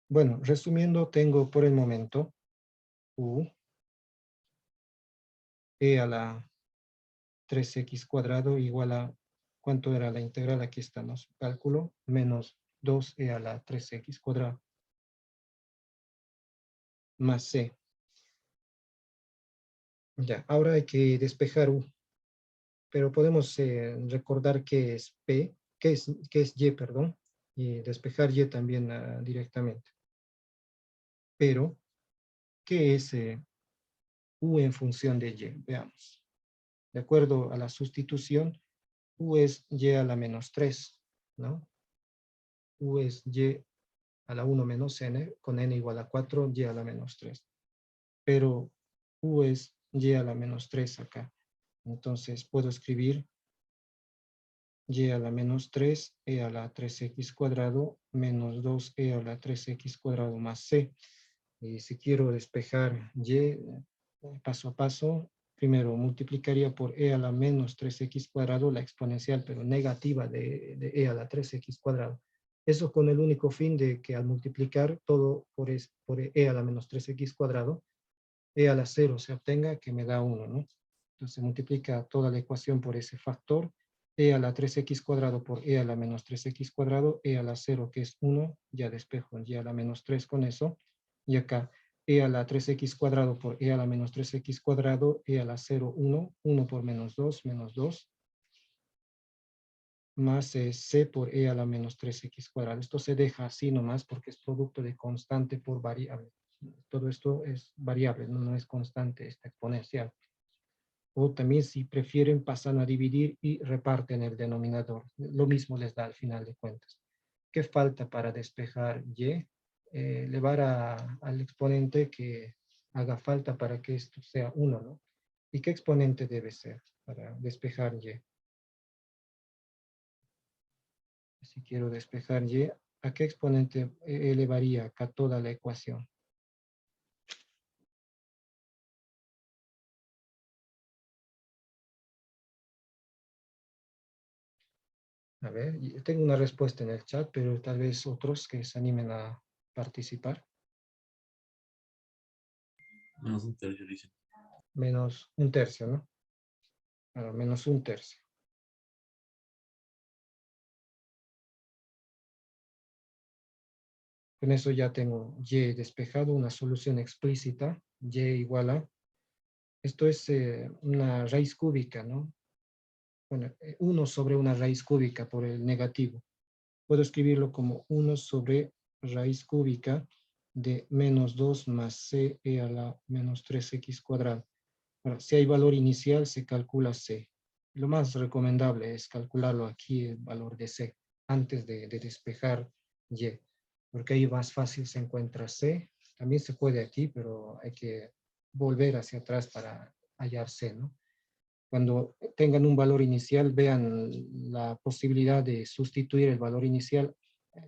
Bueno, resumiendo, tengo por el momento u e a la 3x cuadrado igual a, ¿cuánto era la integral? Aquí estamos, cálculo, menos 2e a la 3x cuadrado, más c. Ya, ahora hay que despejar u, pero podemos recordar qué es p, qué es y, perdón, y despejar y también directamente. Pero, ¿qué es u en función de y? Veamos. De acuerdo a la sustitución, u es y a la menos 3, ¿no? U es y a la 1 menos n, con n igual a 4, y a la menos 3. Pero u es y a la menos 3 acá. Entonces puedo escribir y a la menos 3, e a la 3x cuadrado, menos 2e a la 3x cuadrado más c. Y si quiero despejar y paso a paso, primero multiplicaría por e a la menos 3x cuadrado, la exponencial, pero negativa de e a la 3x cuadrado. Eso con el único fin de que al multiplicar todo por e a la menos 3x cuadrado, e a la 0 se obtenga, que me da 1, ¿no? Entonces multiplica toda la ecuación por ese factor, e a la 3x cuadrado por e a la menos 3x cuadrado, e a la 0 que es 1, ya despejo y a la menos 3 con eso, y acá e a la 3x cuadrado por e a la menos 3x cuadrado, e a la 0, 1, 1 por menos 2, más c por e a la menos 3x cuadrado. Esto se deja así nomás porque es producto de constante por variable. Todo esto es variable, no es constante, esta exponencial. O también si prefieren pasan a dividir y reparten el denominador. Lo mismo les da al final de cuentas. ¿Qué falta para despejar y? Elevar al exponente que haga falta para que esto sea 1, ¿no? ¿Y qué exponente debe ser para despejar y? Si quiero despejar y, ¿a qué exponente elevaría acá toda la ecuación? A ver, tengo una respuesta en el chat, pero tal vez otros que se animen a participar.
Menos un tercio, dice.
Menos un tercio, ¿no? Claro, menos un tercio. Con eso ya tengo y despejado, una solución explícita, y igual a, esto es una raíz cúbica, ¿no? Bueno, 1 sobre una raíz cúbica por el negativo. Puedo escribirlo como 1 sobre raíz cúbica de menos 2 más c a la menos 3x cuadrado. Ahora, si hay valor inicial, se calcula c. Lo más recomendable es calcularlo aquí, el valor de c, antes de despejar y, porque ahí más fácil se encuentra c. También se puede aquí, pero hay que volver hacia atrás para hallar c, ¿no? Cuando tengan un valor inicial, vean la posibilidad de sustituir el valor inicial,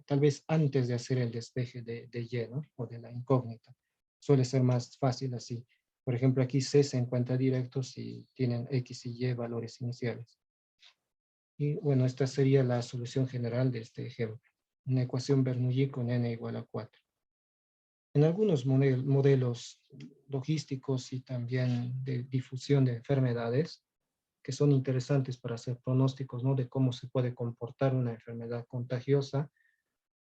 tal vez antes de hacer el despeje de y, ¿no? O de la incógnita. Suele ser más fácil así. Por ejemplo, aquí C se encuentra directo si tienen X y Y valores iniciales. Y bueno, esta sería la solución general de este ejemplo. Una ecuación Bernoulli con n igual a 4. En algunos modelos logísticos y también de difusión de enfermedades, que son interesantes para hacer pronósticos, ¿no? De cómo se puede comportar una enfermedad contagiosa,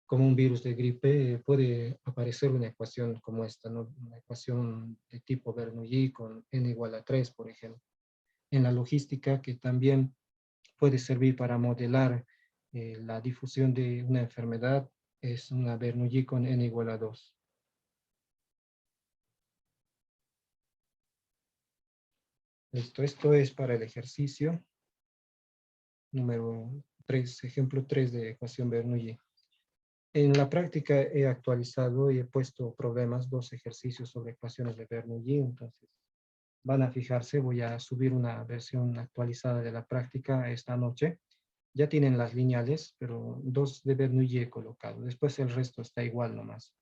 como un virus de gripe, puede aparecer una ecuación como esta, ¿no? Una ecuación de tipo Bernoulli con n igual a 3, por ejemplo. En la logística, que también puede servir para modelar la difusión de una enfermedad, es una Bernoulli con n igual a 2. Listo, esto es para el ejercicio número 3, ejemplo 3 de ecuación Bernoulli. En la práctica he actualizado y he puesto problemas, 2 ejercicios sobre ecuaciones de Bernoulli, entonces van a fijarse, voy a subir una versión actualizada de la práctica esta noche. Ya tienen las lineales, pero 2 de Bernoulli he colocado, después el resto está igual nomás.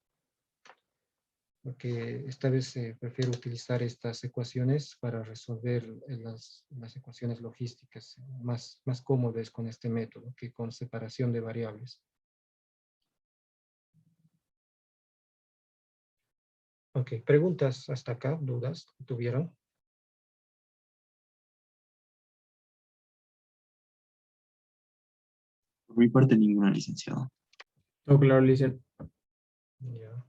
Porque esta vez prefiero utilizar estas ecuaciones para resolver las ecuaciones logísticas más cómodas con este método que con separación de variables. Ok, preguntas hasta acá, dudas que tuvieron.
Por mi parte, ninguna, licenciado.
Todo claro, Licen.
Ya.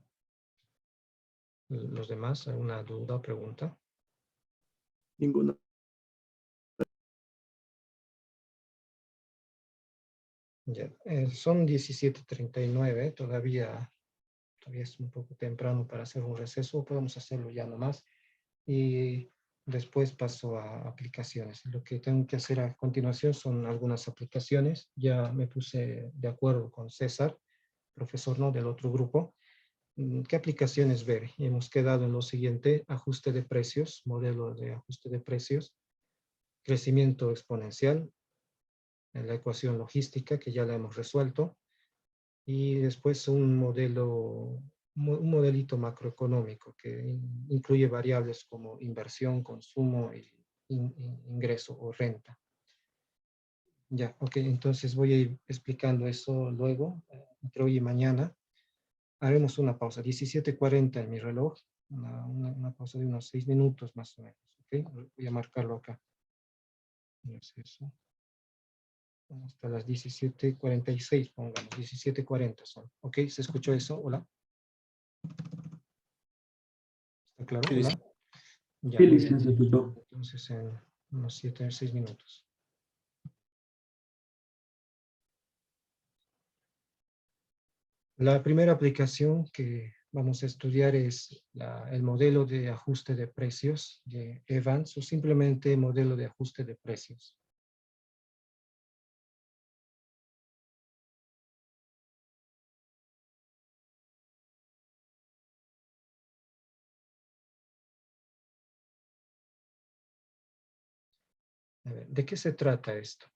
Los demás, ¿alguna duda o pregunta?
Ninguno.
Ya. Son 17:39, todavía es un poco temprano para hacer un receso, podemos hacerlo ya nomás. Y después paso a aplicaciones. Lo que tengo que hacer a continuación son algunas aplicaciones. Ya me puse de acuerdo con César, profesor, ¿no?, del otro grupo. ¿Qué aplicaciones ver? Y hemos quedado en lo siguiente: ajuste de precios, modelo de ajuste de precios, crecimiento exponencial, en la ecuación logística que ya la hemos resuelto, y después un modelito macroeconómico que incluye variables como inversión, consumo, y ingreso o renta. Ya, ok, entonces voy a ir explicando eso luego, entre hoy y mañana. Haremos una pausa, 17:40 en mi reloj, una pausa de unos 6 minutos más o menos, ok. Voy a marcarlo acá. Es eso. Hasta las 17:46, pongamos, 17:40 son. Ok, ¿se escuchó eso? Hola. ¿Está claro?
Sí,
Hola.
sí.
Ya,
Sí,
muy
Licen,
bien.
se escuchó.
Entonces en unos 6 minutos. La primera aplicación que vamos a estudiar es el modelo de ajuste de precios de Evans o simplemente modelo de ajuste de precios. A ver, ¿de qué se trata esto?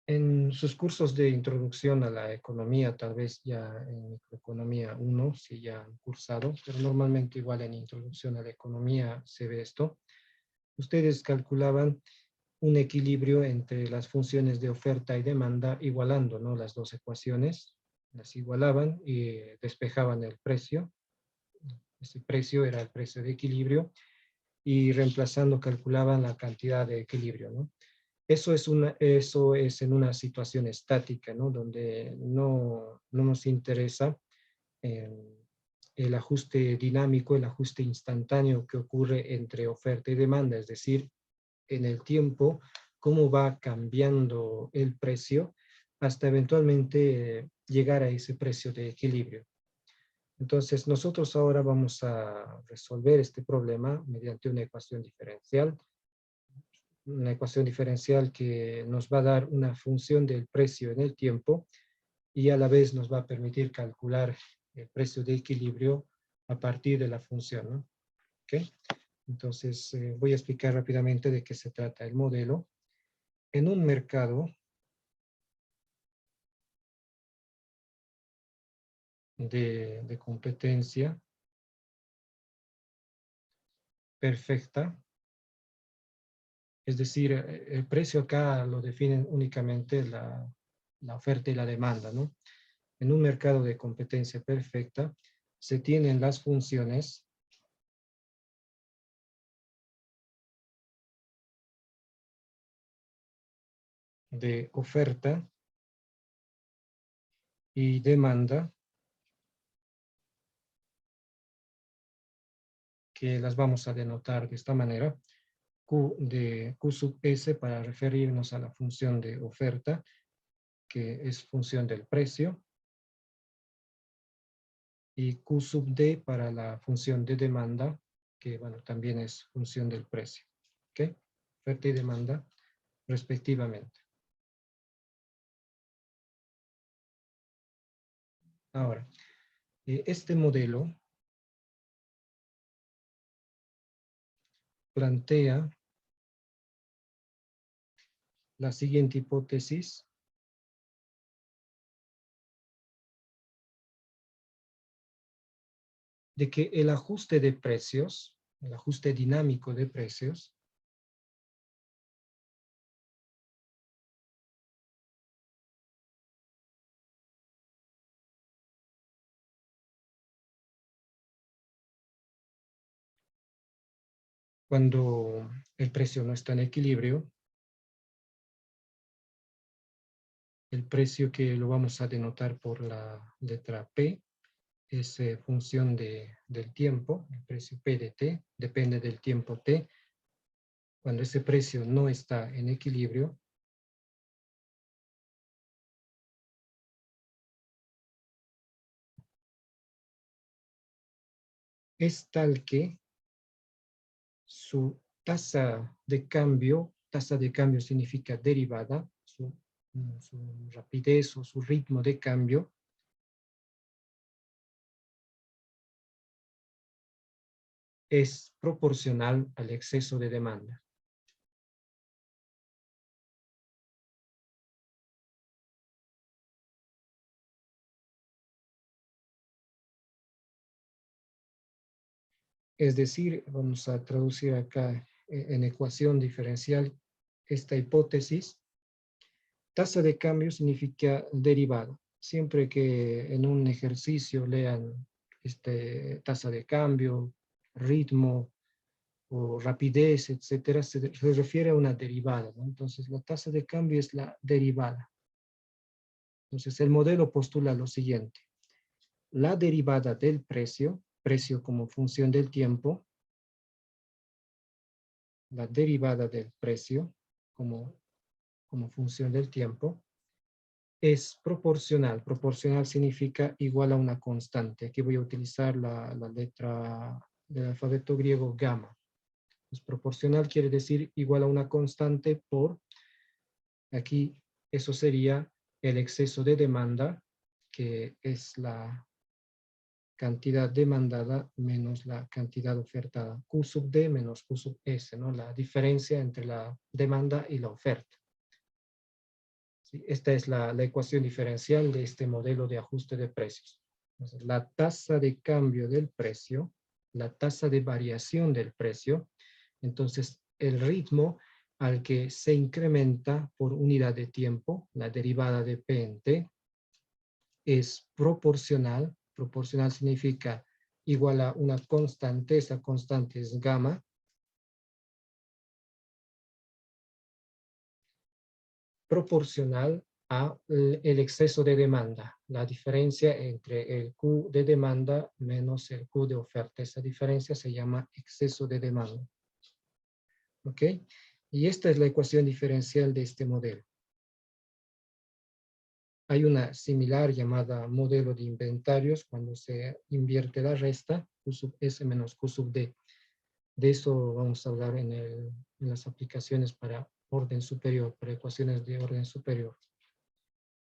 En sus cursos de introducción a la economía, tal vez ya en microeconomía 1, si ya han cursado, pero normalmente igual en introducción a la economía se ve esto. Ustedes calculaban un equilibrio entre las funciones de oferta y demanda, igualando, ¿no?, las dos ecuaciones, las igualaban y despejaban el precio. Ese precio era el precio de equilibrio y reemplazando calculaban la cantidad de equilibrio, ¿no? Eso es en una situación estática, ¿no?, donde no nos interesa el ajuste dinámico, el ajuste instantáneo que ocurre entre oferta y demanda, es decir, en el tiempo, cómo va cambiando el precio hasta eventualmente llegar a ese precio de equilibrio. Entonces, nosotros ahora vamos a resolver este problema mediante una ecuación diferencial que nos va a dar una función del precio en el tiempo y a la vez nos va a permitir calcular el precio de equilibrio a partir de la función, ¿no? ¿Ok? Entonces, voy a explicar rápidamente de qué se trata el modelo. En un mercado de competencia perfecta, es decir, el precio acá lo definen únicamente la oferta y la demanda, ¿no? En un mercado de competencia perfecta se tienen las funciones de oferta y demanda que las vamos a denotar de esta manera. Q sub S para referirnos a la función de oferta, que es función del precio, y Q sub D para la función de demanda, que bueno, también es función del precio. ¿Ok? Oferta y demanda respectivamente. Ahora, este modelo plantea la siguiente hipótesis de que el ajuste de precios, el ajuste dinámico de precios, cuando el precio no está en equilibrio, el precio que lo vamos a denotar por la letra P es función del tiempo, el precio P de T, depende del tiempo T. Cuando ese precio no está en equilibrio, es tal que su tasa de cambio significa derivada, su rapidez o su ritmo de cambio, es proporcional al exceso de demanda. Es decir, vamos a traducir acá en ecuación diferencial esta hipótesis. Tasa de cambio significa derivada. Siempre que en un ejercicio lean tasa de cambio, ritmo o rapidez, etcétera, se refiere a una derivada, ¿no? Entonces, la tasa de cambio es la derivada. Entonces, el modelo postula lo siguiente. La derivada del precio, precio como función del tiempo, la derivada del precio como función del tiempo, es proporcional. Proporcional significa igual a una constante. Aquí voy a utilizar la letra del alfabeto griego gamma. Pues proporcional quiere decir igual a una constante por, aquí eso sería el exceso de demanda, que es la cantidad demandada menos la cantidad ofertada. Q sub D menos Q sub S, ¿no? La diferencia entre la demanda y la oferta. ¿Sí? Esta es la ecuación diferencial de este modelo de ajuste de precios. Entonces, la tasa de cambio del precio, la tasa de variación del precio, entonces el ritmo al que se incrementa por unidad de tiempo, la derivada de P en T, es proporcional. Proporcional significa igual a una constante, esa constante es gamma, proporcional a el exceso de demanda, la diferencia entre el Q de demanda menos el Q de oferta. Esa diferencia se llama exceso de demanda. ¿Ok? Y esta es la ecuación diferencial de este modelo. Hay una similar llamada modelo de inventarios cuando se invierte la resta, Q sub S menos Q sub D. De eso vamos a hablar en las aplicaciones para orden superior, para ecuaciones de orden superior.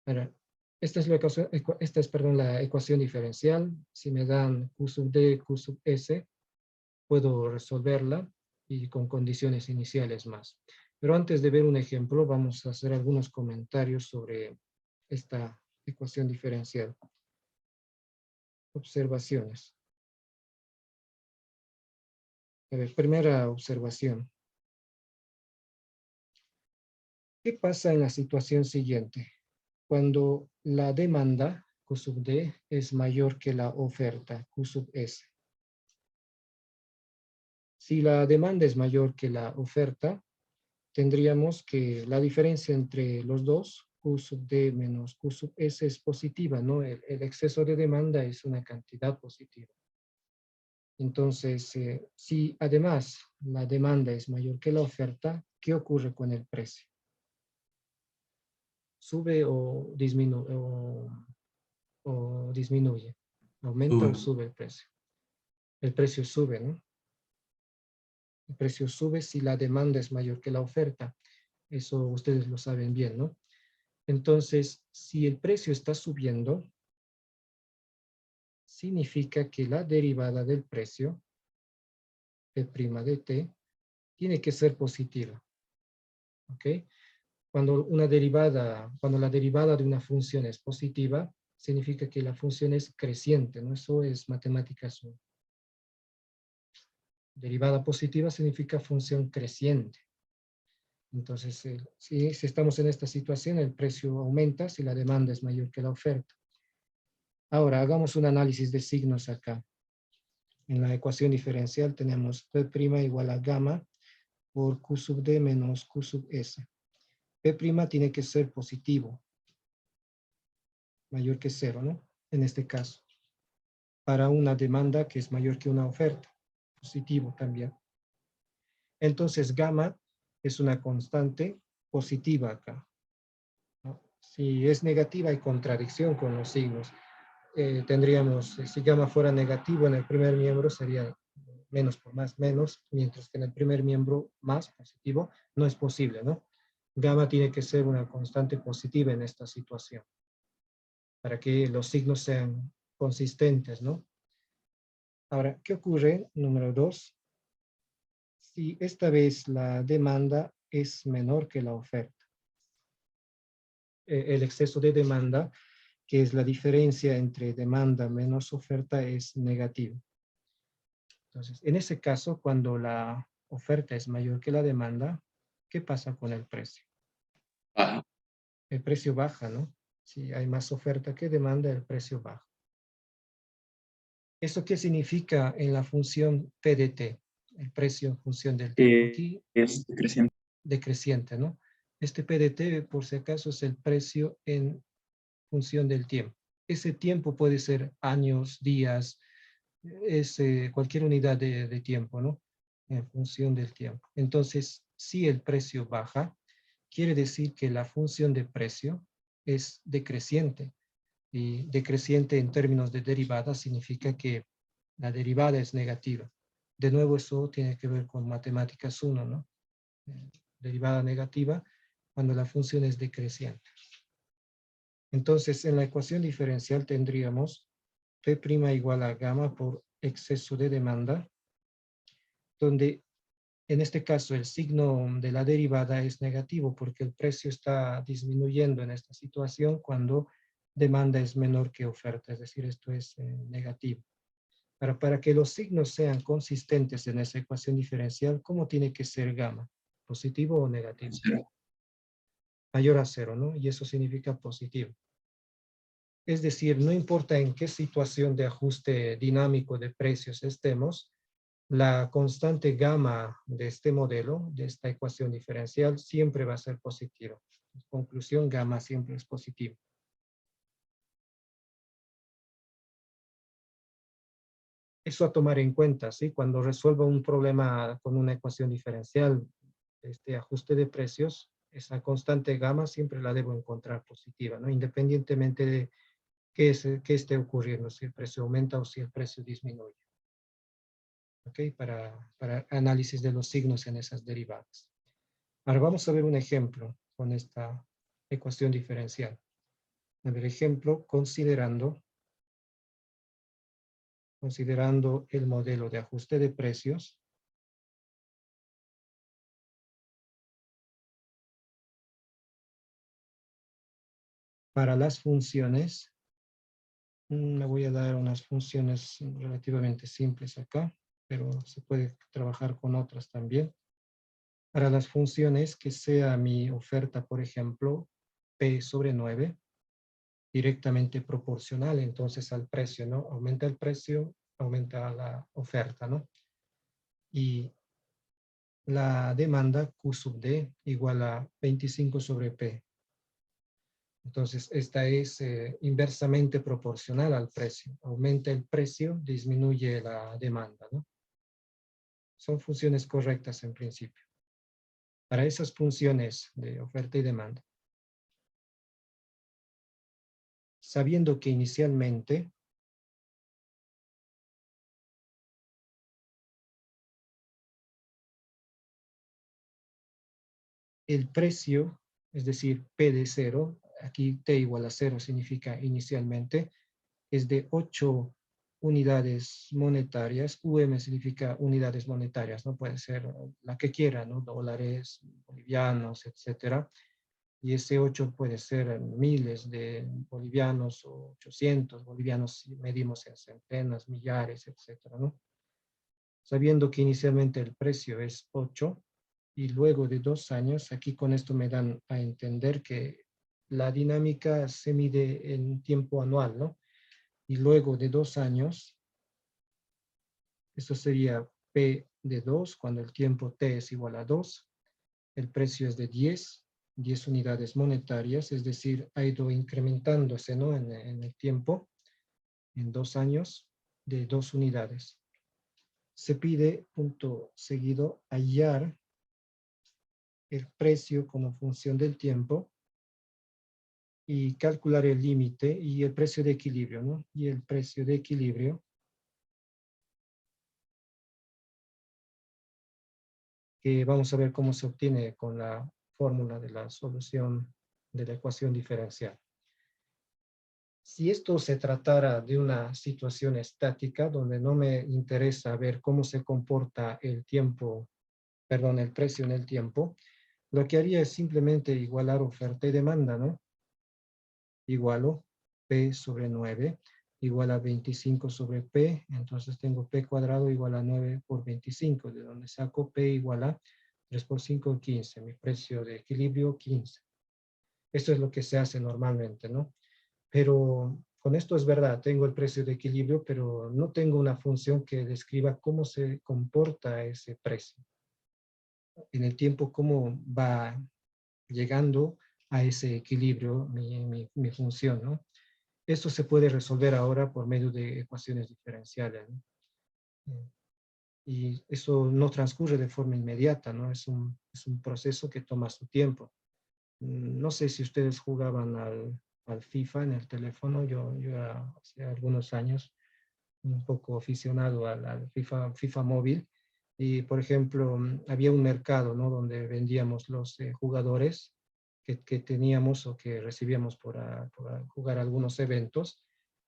Ahora, esta es, la ecuación diferencial. Si me dan Q sub D, Q sub S, puedo resolverla y con condiciones iniciales más. Pero antes de ver un ejemplo, vamos a hacer algunos comentarios sobre esta ecuación diferencial. Observaciones. A ver, primera observación. ¿Qué pasa en la situación siguiente? Cuando la demanda, Q sub D, es mayor que la oferta, Q sub S. Si la demanda es mayor que la oferta, tendríamos que la diferencia entre los dos, Q sub D menos Q sub S, es positiva, ¿no? El exceso de demanda es una cantidad positiva. Entonces, si además la demanda es mayor que la oferta, ¿qué ocurre con el precio? ¿Sube o disminuye? ¿Aumenta o sube el precio? El precio sube, ¿no? El precio sube si la demanda es mayor que la oferta. Eso ustedes lo saben bien, ¿no? Entonces, si el precio está subiendo, significa que la derivada del precio, P' de T, tiene que ser positiva. ¿Ok? Cuando la derivada de una función es positiva, significa que la función es creciente, ¿no? Eso es matemáticas 1. Derivada positiva significa función creciente. Entonces, si estamos en esta situación, el precio aumenta si la demanda es mayor que la oferta. Ahora, hagamos un análisis de signos acá. En la ecuación diferencial tenemos P' igual a gamma por Q sub D menos Q sub S. P' tiene que ser positivo, mayor que 0, ¿no? En este caso, para una demanda que es mayor que una oferta, positivo también. Entonces, gamma es una constante positiva acá, ¿no? Si es negativa, hay contradicción con los signos. Tendríamos, si gamma fuera negativo en el primer miembro, sería menos por más, menos, mientras que en el primer miembro más positivo, no es posible, ¿no? Gamma tiene que ser una constante positiva en esta situación, para que los signos sean consistentes, ¿no? Ahora, ¿qué ocurre? Número 2. Si esta vez la demanda es menor que la oferta. El exceso de demanda, que es la diferencia entre demanda menos oferta, es negativo. Entonces, en ese caso, cuando la oferta es mayor que la demanda, ¿qué pasa con el precio?
Baja.
El precio baja, ¿no? Si hay más oferta que demanda, el precio baja. ¿Eso qué significa en la función P de T? El precio en función del tiempo. Aquí
Es decreciente.
decreciente, ¿no? Este P de T, por si acaso, es el precio en función del tiempo. Ese tiempo puede ser años, días, es cualquier unidad de tiempo, ¿no? En función del tiempo. Entonces, si el precio baja, quiere decir que la función de precio es decreciente. Y decreciente en términos de derivada significa que la derivada es negativa. De nuevo, eso tiene que ver con matemáticas 1, ¿no? Derivada negativa cuando la función es decreciente. Entonces, en la ecuación diferencial tendríamos P' igual a gamma por exceso de demanda, donde en este caso el signo de la derivada es negativo porque el precio está disminuyendo en esta situación cuando demanda es menor que oferta, es decir, esto es negativo. Pero para que los signos sean consistentes en esa ecuación diferencial, ¿cómo tiene que ser gamma? ¿Positivo o negativo?
Cero.
Mayor a cero, ¿no? Y eso significa positivo. Es decir, no importa en qué situación de ajuste dinámico de precios estemos, la constante gamma de este modelo, de esta ecuación diferencial, siempre va a ser positiva. Conclusión, gamma siempre es positivo. Eso a tomar en cuenta, ¿sí? Cuando resuelva un problema con una ecuación diferencial, este ajuste de precios, esa constante gamma siempre la debo encontrar positiva, ¿no? Independientemente de qué esté ocurriendo, si el precio aumenta o si el precio disminuye. ¿Ok? Para análisis de los signos en esas derivadas. Ahora vamos a ver un ejemplo con esta ecuación diferencial. A ver, ejemplo, considerando el modelo de ajuste de precios para las funciones. Me voy a dar unas funciones relativamente simples acá, pero se puede trabajar con otras también. Para las funciones que sea mi oferta, por ejemplo, P sobre 9, directamente proporcional entonces al precio, ¿no? Aumenta el precio, aumenta la oferta, ¿no? Y la demanda Q sub D igual a 25 sobre P. Entonces, esta es inversamente proporcional al precio. Aumenta el precio, disminuye la demanda, ¿no? Son funciones correctas en principio. Para esas funciones de oferta y demanda, sabiendo que inicialmente el precio, es decir, P de 0, aquí T igual a 0 significa inicialmente, es de 8 unidades monetarias. UM significa unidades monetarias, ¿no? Puede ser la que quiera, ¿no? Dólares, bolivianos, etcétera. Y ese 8 puede ser miles de bolivianos o 800 bolivianos si medimos en centenas, millares, etcétera, ¿no? Sabiendo que inicialmente el precio es 8 y luego de 2 años, aquí con esto me dan a entender que la dinámica se mide en tiempo anual, ¿no? Y luego de 2 años, esto sería P de 2, cuando el tiempo T es igual a 2, el precio es de 10 unidades monetarias, es decir, ha ido incrementándose, ¿no? En el tiempo, en 2 años, de 2 unidades. Se pide, punto seguido, hallar el precio como función del tiempo y calcular el límite y el precio de equilibrio, ¿no? Y el precio de equilibrio, que vamos a ver cómo se obtiene con la fórmula de la solución de la ecuación diferencial. Si esto se tratara de una situación estática, donde no me interesa ver cómo se comporta el tiempo, perdón, el precio en el tiempo, lo que haría es simplemente igualar oferta y demanda, ¿no? Igualo P sobre 9 igual a 25 sobre P, entonces tengo P cuadrado igual a 9 por 25, de donde saco P igual a 3 por 5, 15, mi precio de equilibrio 15. Esto es lo que se hace normalmente, ¿no? Pero con esto es verdad, tengo el precio de equilibrio, pero no tengo una función que describa cómo se comporta ese precio. En el tiempo, cómo va llegando a ese equilibrio mi función, ¿no? Esto se puede resolver ahora por medio de ecuaciones diferenciales, ¿no? Y eso no transcurre de forma inmediata, ¿no? Es un proceso que toma su tiempo. No sé si ustedes jugaban al FIFA en el teléfono. Yo hace algunos años un poco aficionado al FIFA móvil. Y, por ejemplo, había un mercado, ¿no? Donde vendíamos los jugadores que teníamos o que recibíamos por jugar algunos eventos.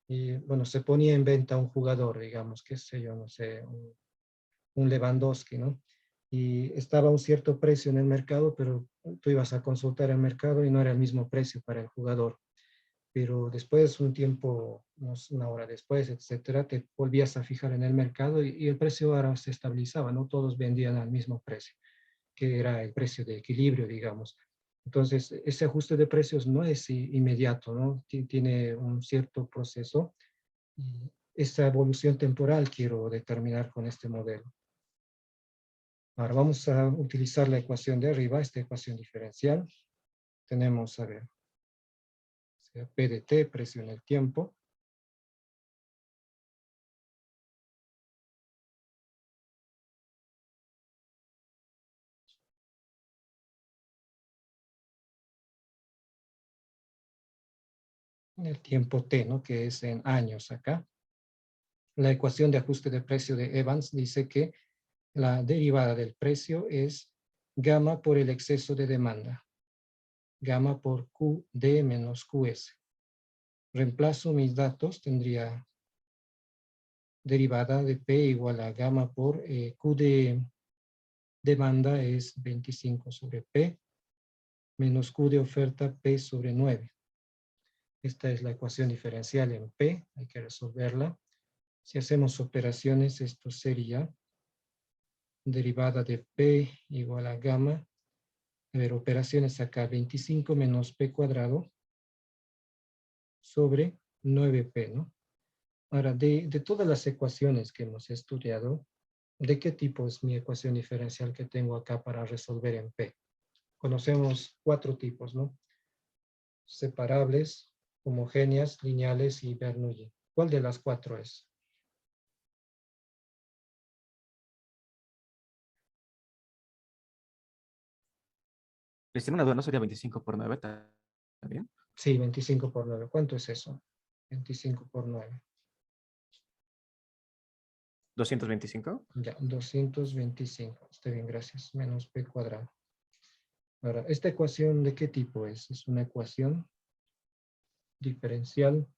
Y, bueno, se ponía en venta un jugador, digamos, qué sé yo, no sé, un Lewandowski, ¿no? Y estaba a un cierto precio en el mercado, pero tú ibas a consultar el mercado y no era el mismo precio para el jugador. Pero después, un tiempo, una hora después, etcétera, te volvías a fijar en el mercado y el precio ahora se estabilizaba, ¿no? Todos vendían al mismo precio, que era el precio de equilibrio, digamos. Entonces, ese ajuste de precios no es inmediato, ¿no? Tiene un cierto proceso y esa evolución temporal quiero determinar con este modelo. Ahora vamos a utilizar la ecuación de arriba, esta ecuación diferencial. Tenemos, a ver, P de t, precio en el tiempo. En el tiempo t, ¿no? Que es en años acá. La ecuación de ajuste de precio de Evans dice que la derivada del precio es gamma por el exceso de demanda. Gamma por QD menos QS. Reemplazo mis datos, tendría derivada de P igual a gamma por Q de demanda es 25 sobre P menos Q de oferta P sobre 9. Esta es la ecuación diferencial en P, hay que resolverla. Si hacemos operaciones, esto sería derivada de P igual a gamma. A ver, operaciones acá, 25 menos P cuadrado sobre 9P, ¿no? Ahora, de todas las ecuaciones que hemos estudiado, ¿de qué tipo es mi ecuación diferencial que tengo acá para resolver en P? Conocemos 4 tipos, ¿no? Separables, homogéneas, lineales y Bernoulli. ¿Cuál de las 4 es?
Cristian, una duda, ¿no sería 25 por 9 también?
Sí, 25 por 9. ¿Cuánto es eso? 25 por 9.
225.
Ya, 225. Está bien, gracias. Menos P cuadrado. Ahora, ¿esta ecuación de qué tipo es? ¿Es una ecuación diferencial?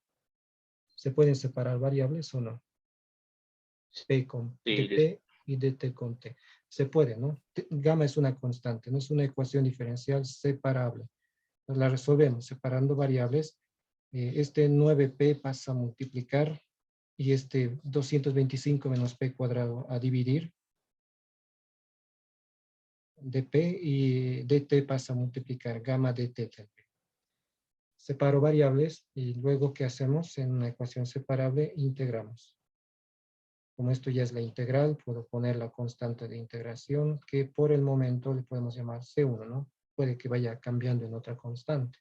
¿Se pueden separar variables o no? P con
Sí,
dt y dt con t. Se puede, ¿no? Gamma es una constante, no es una ecuación diferencial separable. Nos la resolvemos separando variables. Este 9p pasa a multiplicar y este 225 menos p cuadrado a dividir dp y dt pasa a multiplicar gamma dt. Separo variables y luego, ¿qué hacemos? En una ecuación separable integramos. Como esto ya es la integral, puedo poner la constante de integración, que por el momento le podemos llamar C1, ¿no? Puede que vaya cambiando en otra constante.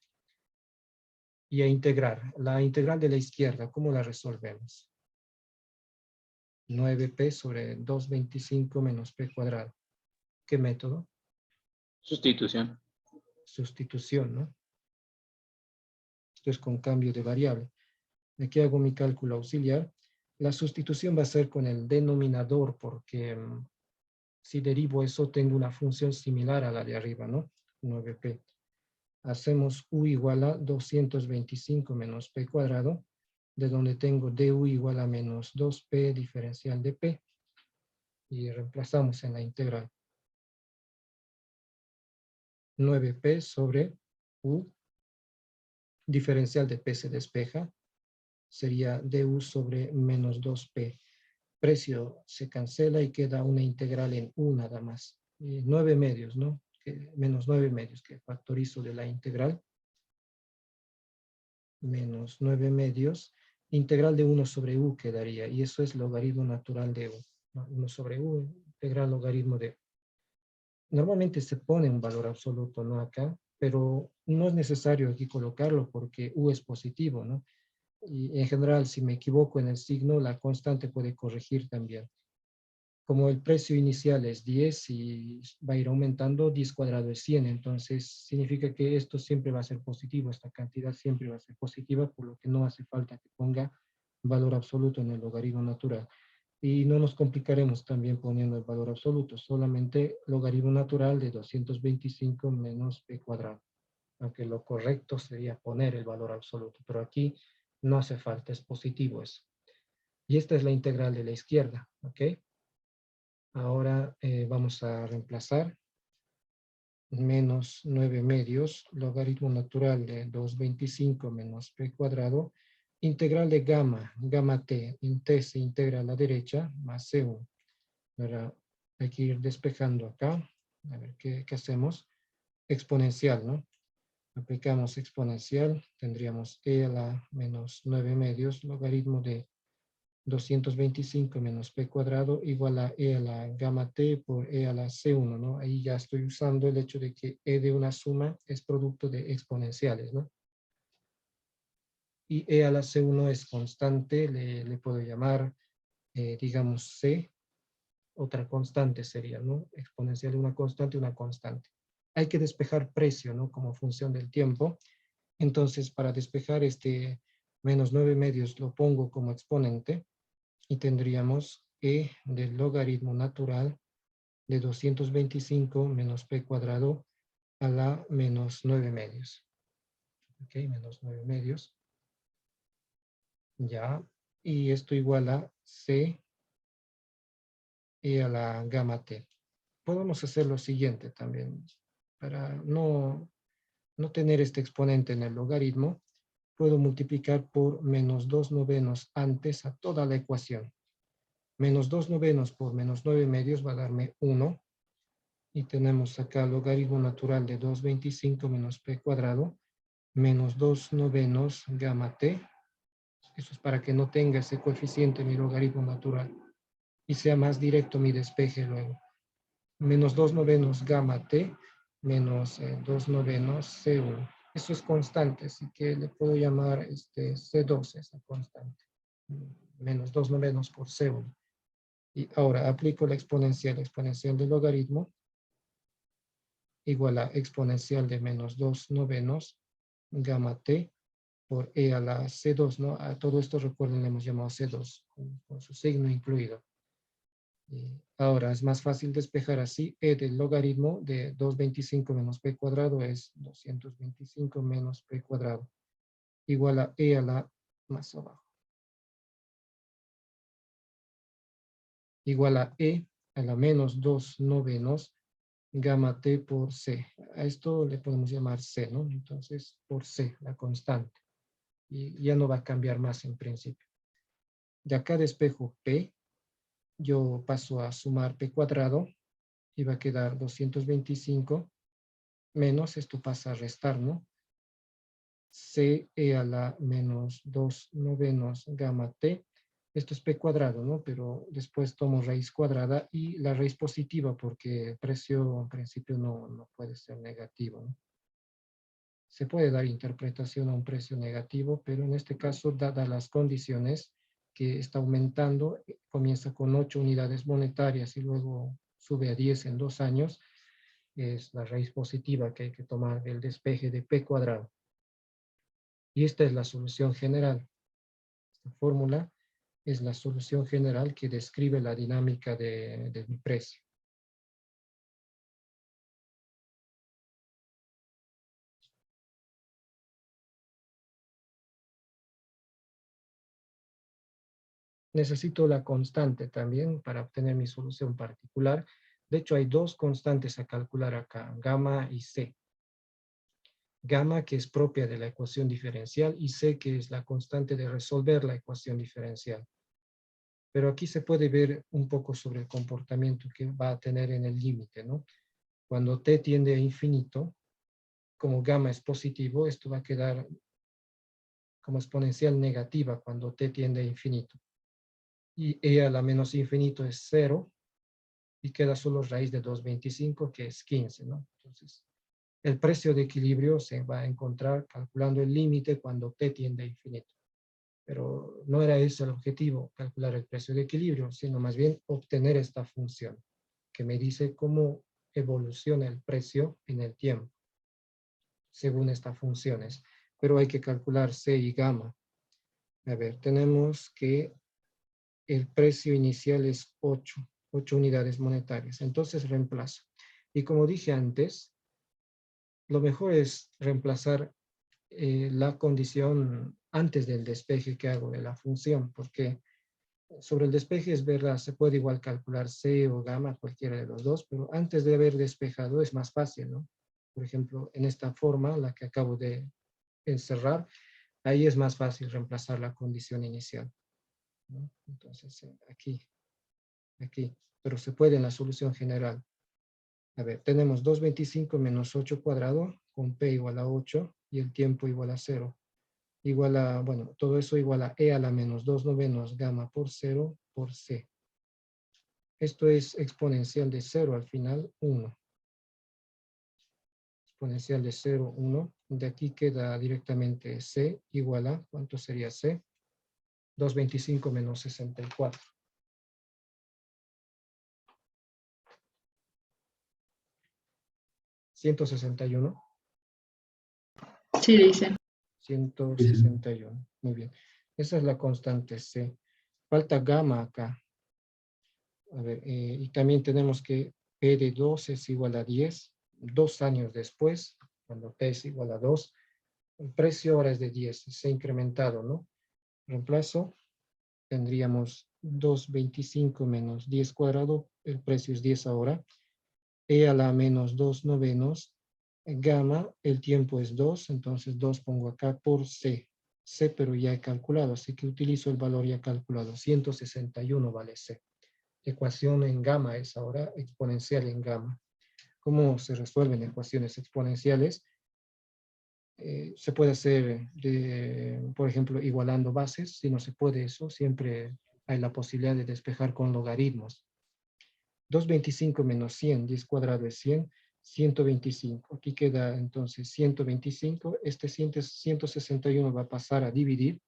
Y a integrar. La integral de la izquierda, ¿cómo la resolvemos? 9p sobre 225 menos p cuadrado. ¿Qué método?
sustitución.
Sustitución, ¿no? Esto es con cambio de variable. Aquí hago mi cálculo auxiliar. La sustitución va a ser con el denominador porque si derivo eso tengo una función similar a la de arriba, ¿no? 9p. Hacemos u igual a 225 menos p cuadrado, de donde tengo du igual a menos 2p diferencial de p. Y reemplazamos en la integral. 9p sobre u diferencial de p se despeja. Sería du sobre menos 2p. Precio se cancela y queda una integral en u nada más. 9 medios, ¿no? Menos 9 medios que factorizo de la integral. Menos 9 medios. Integral de 1 sobre u quedaría. Y eso es logaritmo natural de u. 1 sobre u, integral logaritmo de u. Normalmente se pone un valor absoluto, ¿no? Acá, pero no es necesario aquí colocarlo porque u es positivo, ¿no? Y en general, si me equivoco en el signo, la constante puede corregir también. como el precio inicial es 10 y va a ir aumentando, 10 cuadrado es 100, entonces significa que esto siempre va a ser positivo, esta cantidad siempre va a ser positiva, por lo que no hace falta que ponga valor absoluto en el logaritmo natural. Y no nos complicaremos también poniendo el valor absoluto, solamente logaritmo natural de 225 menos p cuadrado, aunque lo correcto sería poner el valor absoluto, pero aquí no hace falta, es positivo eso. Y esta es la integral de la izquierda, ¿ok? Ahora vamos a reemplazar menos 9 medios, logaritmo natural de 225 menos p cuadrado, integral de gamma t, en t se integra a la derecha, más c1. Ahora hay que ir despejando acá, a ver qué hacemos. Exponencial, ¿no? Aplicamos exponencial, tendríamos e a la menos 9 medios, logaritmo de 225 menos p cuadrado igual a e a la gamma t por e a la c1, ¿no? Ahí ya estoy usando el hecho de que e de una suma es producto de exponenciales, ¿no? Y e a la c1 es constante, le puedo llamar, digamos, c, otra constante sería, ¿no? Exponencial de una constante. Hay que despejar precio, ¿no? Como función del tiempo. Entonces, para despejar este menos 9 medios, lo pongo como exponente. Y tendríamos e del logaritmo natural de 225 menos p cuadrado a la menos 9 medios. Ok, menos 9 medios. Ya. Y esto igual a c e a la gamma t. Podemos hacer lo siguiente también. Para no tener este exponente en el logaritmo, puedo multiplicar por menos 2 novenos antes a toda la ecuación. Menos 2 novenos por menos 9 medios va a darme 1. Y tenemos acá logaritmo natural de 225 menos p cuadrado menos 2 novenos gamma t. Eso es para que no tenga ese coeficiente mi logaritmo natural y sea más directo mi despeje luego. Menos 2 novenos gamma t menos 2 novenos c1. Eso es constante, así que le puedo llamar c2 esa constante. Menos 2 novenos por c1. Y ahora aplico la exponencial del logaritmo igual a exponencial de menos 2 novenos gamma t por e a la c2, ¿no? A todo esto, recuerden, le hemos llamado c2, con su signo incluido. Y ahora es más fácil despejar así. E del logaritmo de 225 menos p cuadrado es 225 menos p cuadrado, igual a e a la, más abajo, igual a e a la menos 2 novenos gamma t por c. A esto le podemos llamar c, ¿no? Entonces, por c, la constante. Y ya no va a cambiar más en principio. De acá despejo p, yo paso a sumar p cuadrado y va a quedar 225 menos, esto pasa a restar, ¿no? C e a la menos 2 novenos gamma t. Esto es p cuadrado, ¿no? Pero después tomo raíz cuadrada y la raíz positiva porque el precio en principio no puede ser negativo, ¿no? Se puede dar interpretación a un precio negativo, pero en este caso, dadas las condiciones que está aumentando, comienza con 8 unidades monetarias y luego sube a 10 en 2 años, es la raíz positiva que hay que tomar del despeje de p cuadrado. Y esta es la solución general. Esta fórmula es la solución general que describe la dinámica de mi precio. Necesito la constante también para obtener mi solución particular. De hecho, hay dos constantes a calcular acá, gamma y c. Gamma, que es propia de la ecuación diferencial, y c, que es la constante de resolver la ecuación diferencial. Pero aquí se puede ver un poco sobre el comportamiento que va a tener en el límite, ¿no? Cuando t tiende a infinito, como gamma es positivo, esto va a quedar como exponencial negativa cuando t tiende a infinito. Y e a la menos infinito es 0, y queda solo raíz de 225, que es 15, ¿no? Entonces, el precio de equilibrio se va a encontrar calculando el límite cuando t tiende a infinito. Pero no era ese el objetivo, calcular el precio de equilibrio, sino más bien obtener esta función que me dice cómo evoluciona el precio en el tiempo, según estas funciones. Pero hay que calcular C y gamma. A ver, tenemos que el precio inicial es 8 unidades monetarias. Entonces reemplazo. Y como dije antes, lo mejor es reemplazar la condición antes del despeje que hago de la función, porque sobre el despeje es verdad, se puede igual calcular C o gamma, cualquiera de los dos, pero antes de haber despejado es más fácil, ¿no? Por ejemplo, en esta forma, la que acabo de encerrar, ahí es más fácil reemplazar la condición inicial, ¿no? Entonces, aquí, pero se puede en la solución general. A ver, tenemos 225 menos 8 cuadrado con P igual a 8 y el tiempo igual a 0. Igual a, bueno, todo eso igual a E a la menos 2 novenos gamma por 0 por C. Esto es exponencial de 0 al final, 1. Exponencial de 0, 1. De aquí queda directamente C igual a, ¿cuánto sería C? 225 menos 64. ¿161?
Sí, dice.
161. Muy bien. Esa es la constante C. Falta gamma acá. A ver, y también tenemos que P de 2 es igual a 10. 2 años después, cuando P es igual a 2, el precio ahora es de 10. Se ha incrementado, ¿no? Reemplazo. Tendríamos 225 menos 10 cuadrado. El precio es 10 ahora. E a la menos 2 novenos. Gamma, el tiempo es 2. Entonces 2 pongo acá por C. C, pero ya he calculado. Así que utilizo el valor ya calculado. 161 vale C. Ecuación en gamma es ahora exponencial en gamma. ¿Cómo se resuelven ecuaciones exponenciales? Se puede hacer, por ejemplo, igualando bases. Si no se puede eso, siempre hay la posibilidad de despejar con logaritmos. 225 menos 100, 10 cuadrado es 100, 125. Aquí queda entonces 125. Este 161 va a pasar a dividir.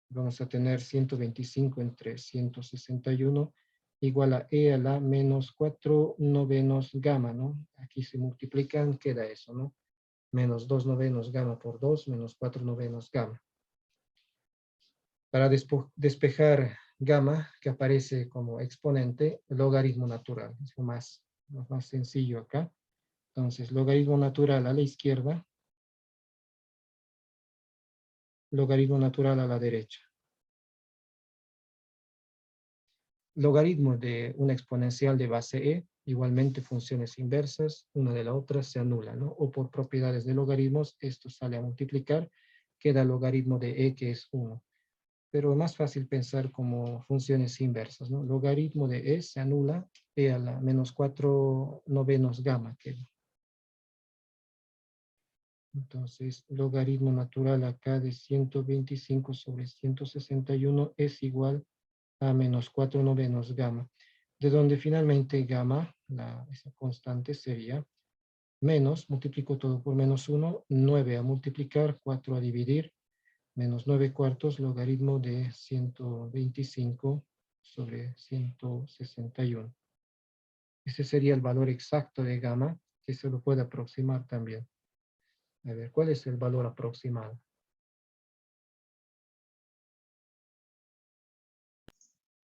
Vamos a tener 125 entre 161 igual a E a la menos 4 novenos gamma, ¿no? Aquí se multiplican, queda eso, ¿no? Menos 2 novenos gamma por 2, menos 4 novenos gamma. Para despejar gamma, que aparece como exponente, logaritmo natural. Es lo más sencillo acá. Entonces, logaritmo natural a la izquierda, logaritmo natural a la derecha. Logaritmo de una exponencial de base E, igualmente funciones inversas, una de la otra se anula, ¿no? O por propiedades de logaritmos, esto sale a multiplicar, queda logaritmo de E que es 1. Pero es más fácil pensar como funciones inversas, ¿no? Logaritmo de E se anula, E a la menos 4 novenos gamma queda. Entonces, logaritmo natural acá de 125 sobre 161 es igual a menos 4 novenos gamma, de donde finalmente gamma, esa constante sería menos, multiplico todo por menos 1, 9 a multiplicar, 4 a dividir, menos 9 cuartos, logaritmo de 125 sobre 161. Ese sería el valor exacto de gamma, que se lo puede aproximar también. A ver, ¿cuál es el valor aproximado?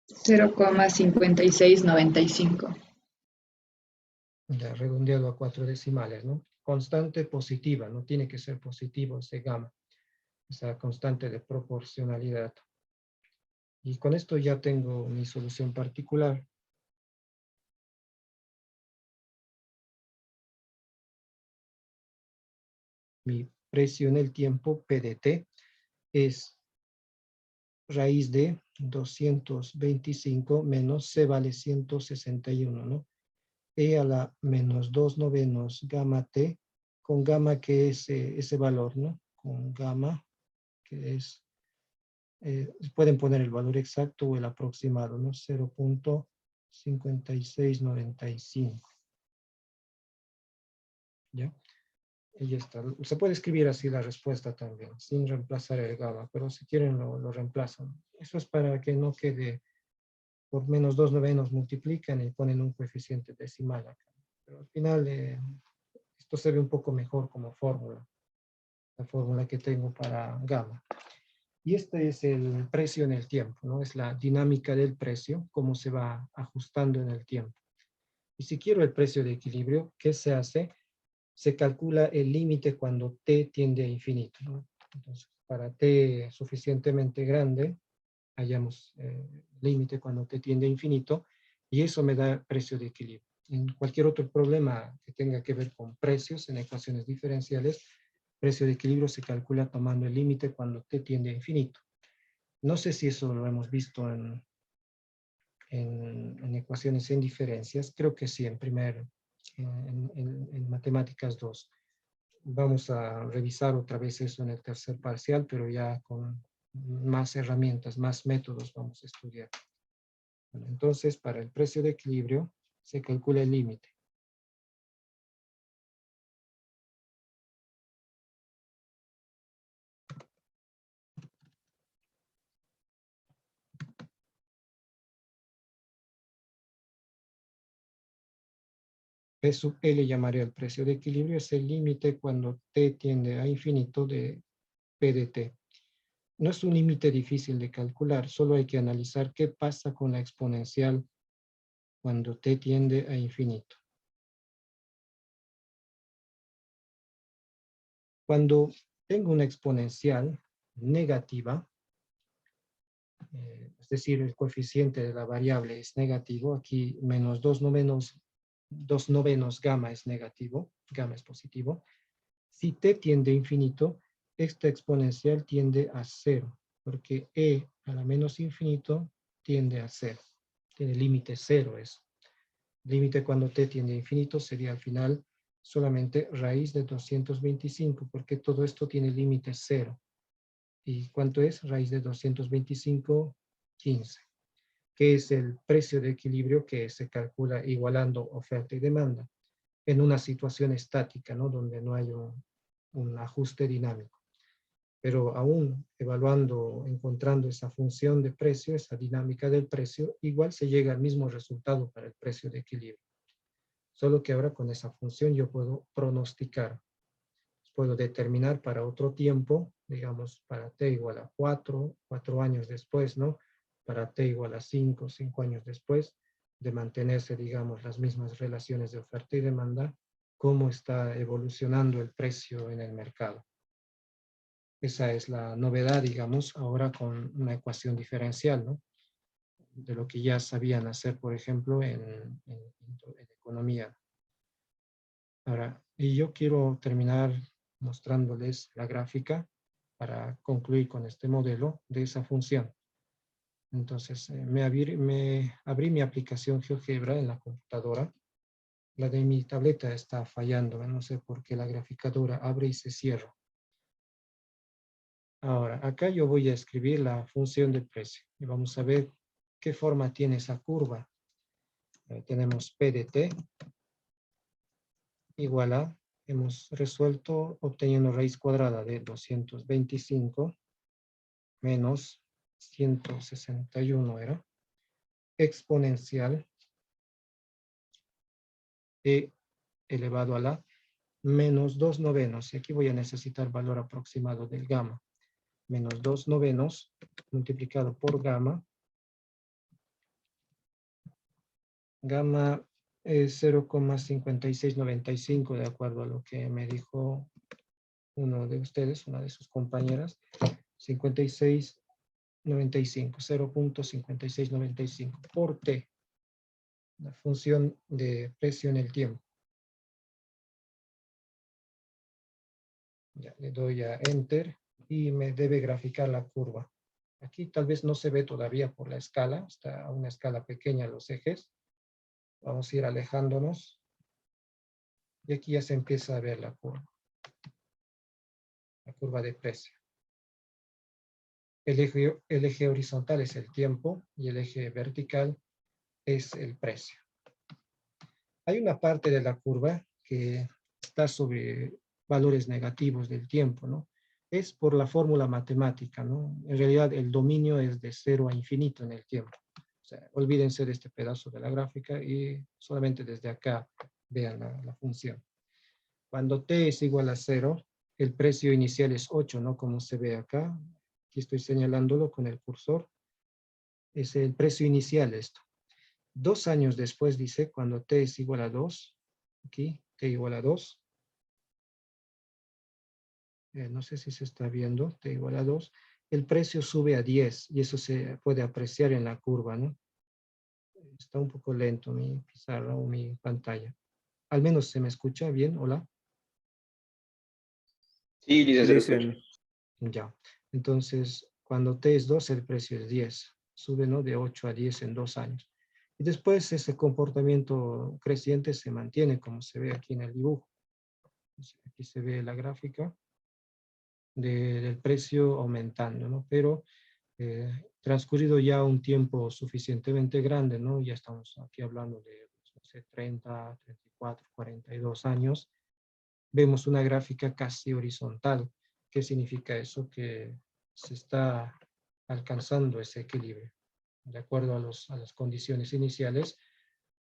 0,5695.
Ya redondeado a 4 decimales, ¿no? Constante positiva, no tiene que ser positivo ese gamma, esa constante de proporcionalidad. Y con esto ya tengo mi solución particular. Mi precio en el tiempo, P de T, es raíz de 225 menos C vale 161, ¿no? E a la menos 2 novenos gamma T, con gamma que es ese valor, ¿no? Con gamma, que es, pueden poner el valor exacto o el aproximado, ¿no? 0.5695. ¿Ya? y ya está. Se puede escribir así la respuesta también, sin reemplazar el gamma, pero si quieren lo reemplazan. Eso es para que no quede por menos 2/9 multiplican y ponen un coeficiente decimal acá. Pero al final esto se ve un poco mejor como fórmula, la fórmula que tengo para gamma. Y este es el precio en el tiempo, ¿no? Es la dinámica del precio, cómo se va ajustando en el tiempo. Y si quiero el precio de equilibrio, ¿qué se hace? Se calcula el límite cuando t tiende a infinito, ¿no? Entonces, para t suficientemente grande, hallamos límite cuando t tiende a infinito, y eso me da precio de equilibrio. En cualquier otro problema que tenga que ver con precios en ecuaciones diferenciales, precio de equilibrio se calcula tomando el límite cuando t tiende a infinito. No sé si eso lo hemos visto en ecuaciones en diferencias, creo que sí, en matemáticas 2. Vamos a revisar otra vez eso en el tercer parcial, pero ya con más herramientas, más métodos vamos a estudiar. Bueno, entonces, para el precio de equilibrio, se calcula el límite. P sub L llamaré al precio de equilibrio, es el límite cuando t tiende a infinito de P de t. No es un límite difícil de calcular, solo hay que analizar qué pasa con la exponencial cuando t tiende a infinito. Cuando tengo una exponencial negativa, es decir, el coeficiente de la variable es negativo, aquí menos 2/9 gamma es negativo, gamma es positivo. Si t tiende a infinito, esta exponencial tiende a 0, porque e a la menos infinito tiende a 0. Tiene límite 0 eso. Límite cuando t tiende a infinito sería al final solamente raíz de 225, porque todo esto tiene límite 0. ¿Y cuánto es? Raíz de 225, 15. Que es el precio de equilibrio que se calcula igualando oferta y demanda en una situación estática, ¿no? Donde no hay un ajuste dinámico. Pero aún evaluando, encontrando esa función de precio, esa dinámica del precio, igual se llega al mismo resultado para el precio de equilibrio. Solo que ahora con esa función yo puedo pronosticar. Puedo determinar para otro tiempo, digamos, para t igual a 4 años después, ¿no? Para t igual a 5 años después, de mantenerse, digamos, las mismas relaciones de oferta y demanda, cómo está evolucionando el precio en el mercado. Esa es la novedad, digamos, ahora con una ecuación diferencial, ¿no? De lo que ya sabían hacer, por ejemplo, en economía. Ahora, y yo quiero terminar mostrándoles la gráfica para concluir con este modelo de esa función. Entonces, me abrí mi aplicación GeoGebra en la computadora. La de mi tableta está fallando, no sé por qué la graficadora abre y se cierra. Ahora, acá yo voy a escribir la función de precio y vamos a ver qué forma tiene esa curva. Tenemos P de t igual a, hemos resuelto obteniendo raíz cuadrada de 225 menos 161 era, exponencial e elevado a la menos 2/9, y aquí voy a necesitar valor aproximado del gamma, menos 2/9 multiplicado por gamma es 0,5695 de acuerdo a lo que me dijo uno de ustedes, una de sus compañeras, 5695, 0.5695 por t, la función de precio en el tiempo. Ya le doy a Enter y me debe graficar la curva. Aquí tal vez no se ve todavía por la escala, está a una escala pequeña los ejes. Vamos a ir alejándonos. Y aquí ya se empieza a ver la curva de precio. El eje horizontal es el tiempo y el eje vertical es el precio. Hay una parte de la curva que está valores negativos del tiempo, ¿no? Es por la fórmula matemática, ¿no? En realidad el dominio es de 0 a infinito en el tiempo. O sea, olvídense de este pedazo de la gráfica y solamente desde acá vean la función. Cuando t es igual a 0, el precio inicial es 8, ¿no? Como se ve acá. Aquí estoy señalándolo con el cursor. Es el precio inicial esto. 2 años después dice, cuando t es igual a 2, aquí, t igual a 2, no sé si se está viendo, t igual a 2, el precio sube a 10 y eso se puede apreciar en la curva, ¿no? Está un poco lento mi pizarra o mi pantalla. Al menos se me escucha bien, hola.
Sí,
Sí,
dice
le
0.
dicen,
Ya. Entonces, cuando t es 2, el precio es 10. Sube, ¿no? De 8 a 10 en 2 años. Y después ese comportamiento creciente se mantiene, como se ve aquí en el dibujo. Aquí se ve la gráfica del precio aumentando, ¿no? Pero transcurrido ya un tiempo suficientemente grande, ¿no? Ya estamos aquí hablando de, no sé, 30, 34, 42 años, vemos una gráfica casi horizontal. ¿Qué significa eso? Que se está alcanzando ese equilibrio. De acuerdo a las condiciones iniciales,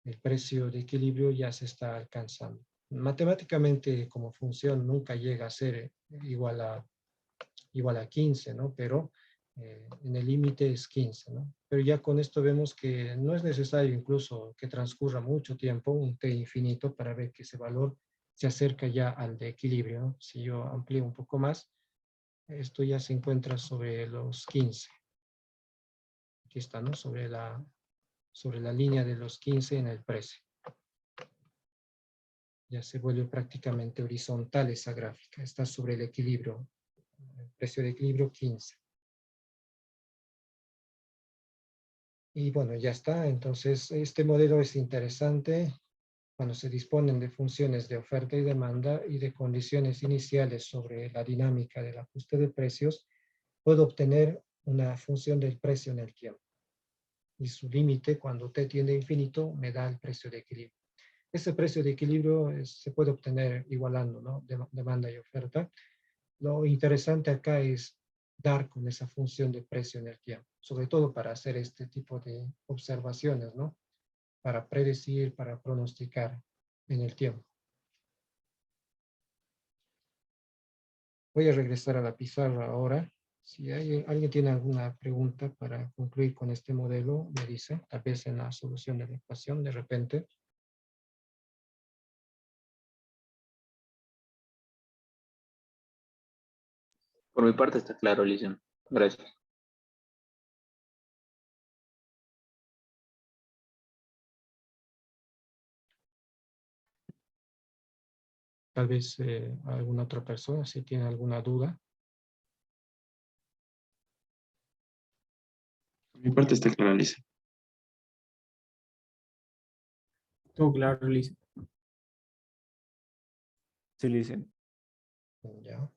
el precio de equilibrio ya se está alcanzando. Matemáticamente, como función, nunca llega a ser igual a 15, ¿no? Pero en el límite es 15, ¿no? Pero ya con esto vemos que no es necesario incluso que transcurra mucho tiempo, un t infinito, para ver que ese valor se acerca ya al de equilibrio, ¿no? Si yo amplío un poco más, esto ya se encuentra sobre los 15. Aquí está, ¿no? Sobre la línea de los 15 en el precio. Ya se vuelve prácticamente horizontal esa gráfica. Está sobre el equilibrio, el precio de equilibrio 15. Y bueno, ya está. Entonces, este modelo es interesante cuando se disponen de funciones de oferta y demanda y de condiciones iniciales sobre la dinámica del ajuste de precios. Puedo obtener una función del precio en el tiempo. Y su límite, cuando t tiende a infinito, me da el precio de equilibrio. Ese precio de equilibrio se puede obtener igualando, ¿no? Demanda y oferta. Lo interesante acá es dar con esa función de precio en el tiempo, sobre todo para hacer este tipo de observaciones, ¿no? Para predecir, para pronosticar en el tiempo. Voy a regresar a la pizarra ahora. Si alguien tiene alguna pregunta para concluir con este modelo, me dice, tal vez en la solución de la ecuación de repente.
Por mi parte está claro, Lisa. Gracias.
Tal vez alguna otra persona, si tiene alguna duda.
Por mi parte está claro, Lisa.
todo claro, le dicen. Sí, le dicen.
Ya.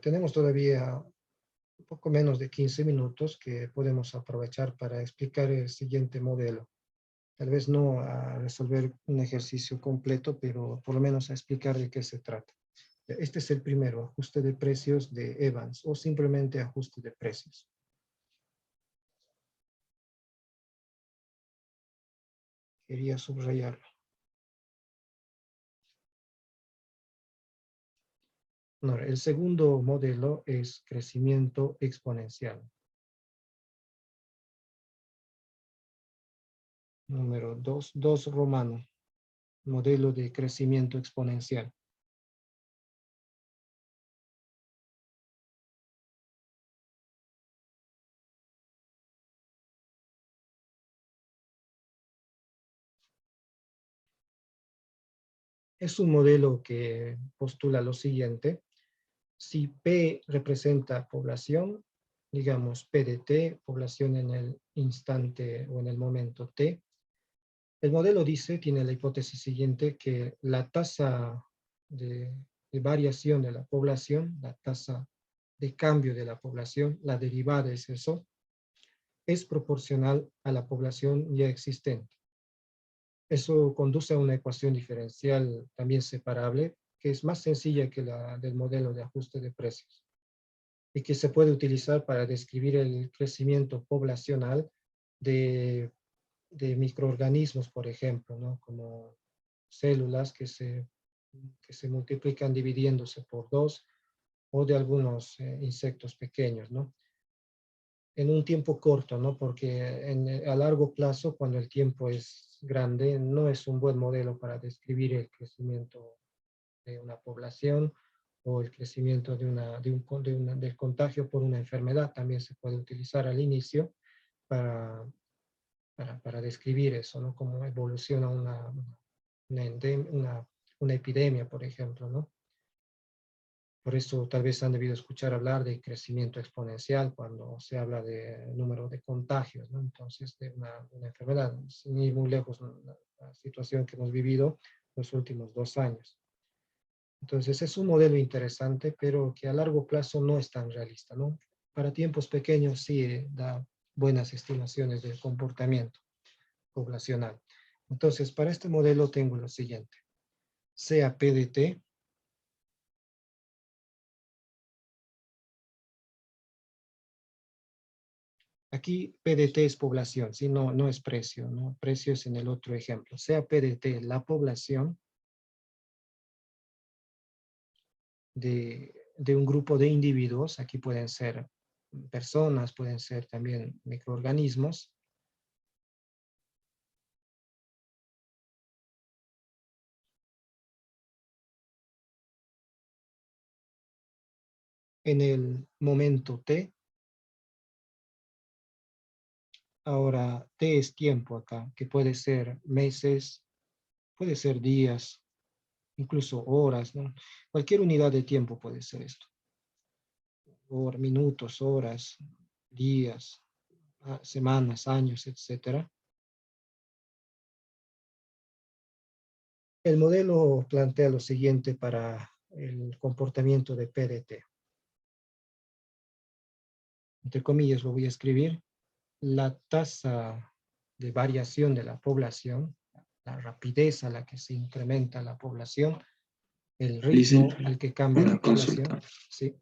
Tenemos todavía un poco menos de 15 minutos que podemos aprovechar para explicar el siguiente modelo. Tal vez no a resolver un ejercicio completo, pero por lo menos a explicar de qué se trata. Este es el primero, ajuste de precios de Evans o simplemente ajuste de precios. Quería subrayarlo. Ahora, el segundo modelo es crecimiento exponencial. Número 2 romano, modelo de crecimiento exponencial. Es un modelo que postula lo siguiente. Si P representa población, digamos P de T, población en el instante o en el momento T, el modelo dice, tiene la hipótesis siguiente, que la tasa de variación de la población, la tasa de cambio de la población, la derivada es eso, es proporcional a la población ya existente. Eso conduce a una ecuación diferencial también separable, que es más sencilla que la del modelo de ajuste de precios y que se puede utilizar para describir el crecimiento poblacional de microorganismos, por ejemplo, ¿no? Como células que se multiplican dividiéndose por dos, o de algunos insectos pequeños, ¿no? En un tiempo corto, ¿no? Porque a largo plazo, cuando el tiempo es grande, no es un buen modelo para describir el crecimiento de una población o el crecimiento del contagio por una enfermedad. También se puede utilizar al inicio para, para describir eso, ¿no? Cómo evoluciona una epidemia, por ejemplo, ¿no? Por eso tal vez han debido escuchar hablar de crecimiento exponencial cuando se habla de número de contagios, ¿no? Entonces, de una enfermedad, sin ir muy lejos, ¿no? La situación que hemos vivido los últimos 2 años. Entonces, es un modelo interesante, pero que a largo plazo no es tan realista, ¿no? Para tiempos pequeños sí da buenas estimaciones del comportamiento poblacional. Entonces, para este modelo tengo lo siguiente. Sea PDT, aquí PDT es población, ¿sí? No es precio, ¿no? Precio es en el otro ejemplo. Sea PDT la población de un grupo de individuos, aquí pueden ser personas, pueden ser también microorganismos, en el momento T. Ahora, T es tiempo acá, que puede ser meses, puede ser días, incluso horas, ¿no? Cualquier unidad de tiempo puede ser esto. Minutos, horas, días, semanas, años, etc. El modelo plantea lo siguiente para el comportamiento de PDT. Entre comillas lo voy a escribir. La tasa de variación de la población, la rapidez a la que se incrementa la población, el ritmo
Licen,
al que cambia la
una
población.
consulta.
Sí,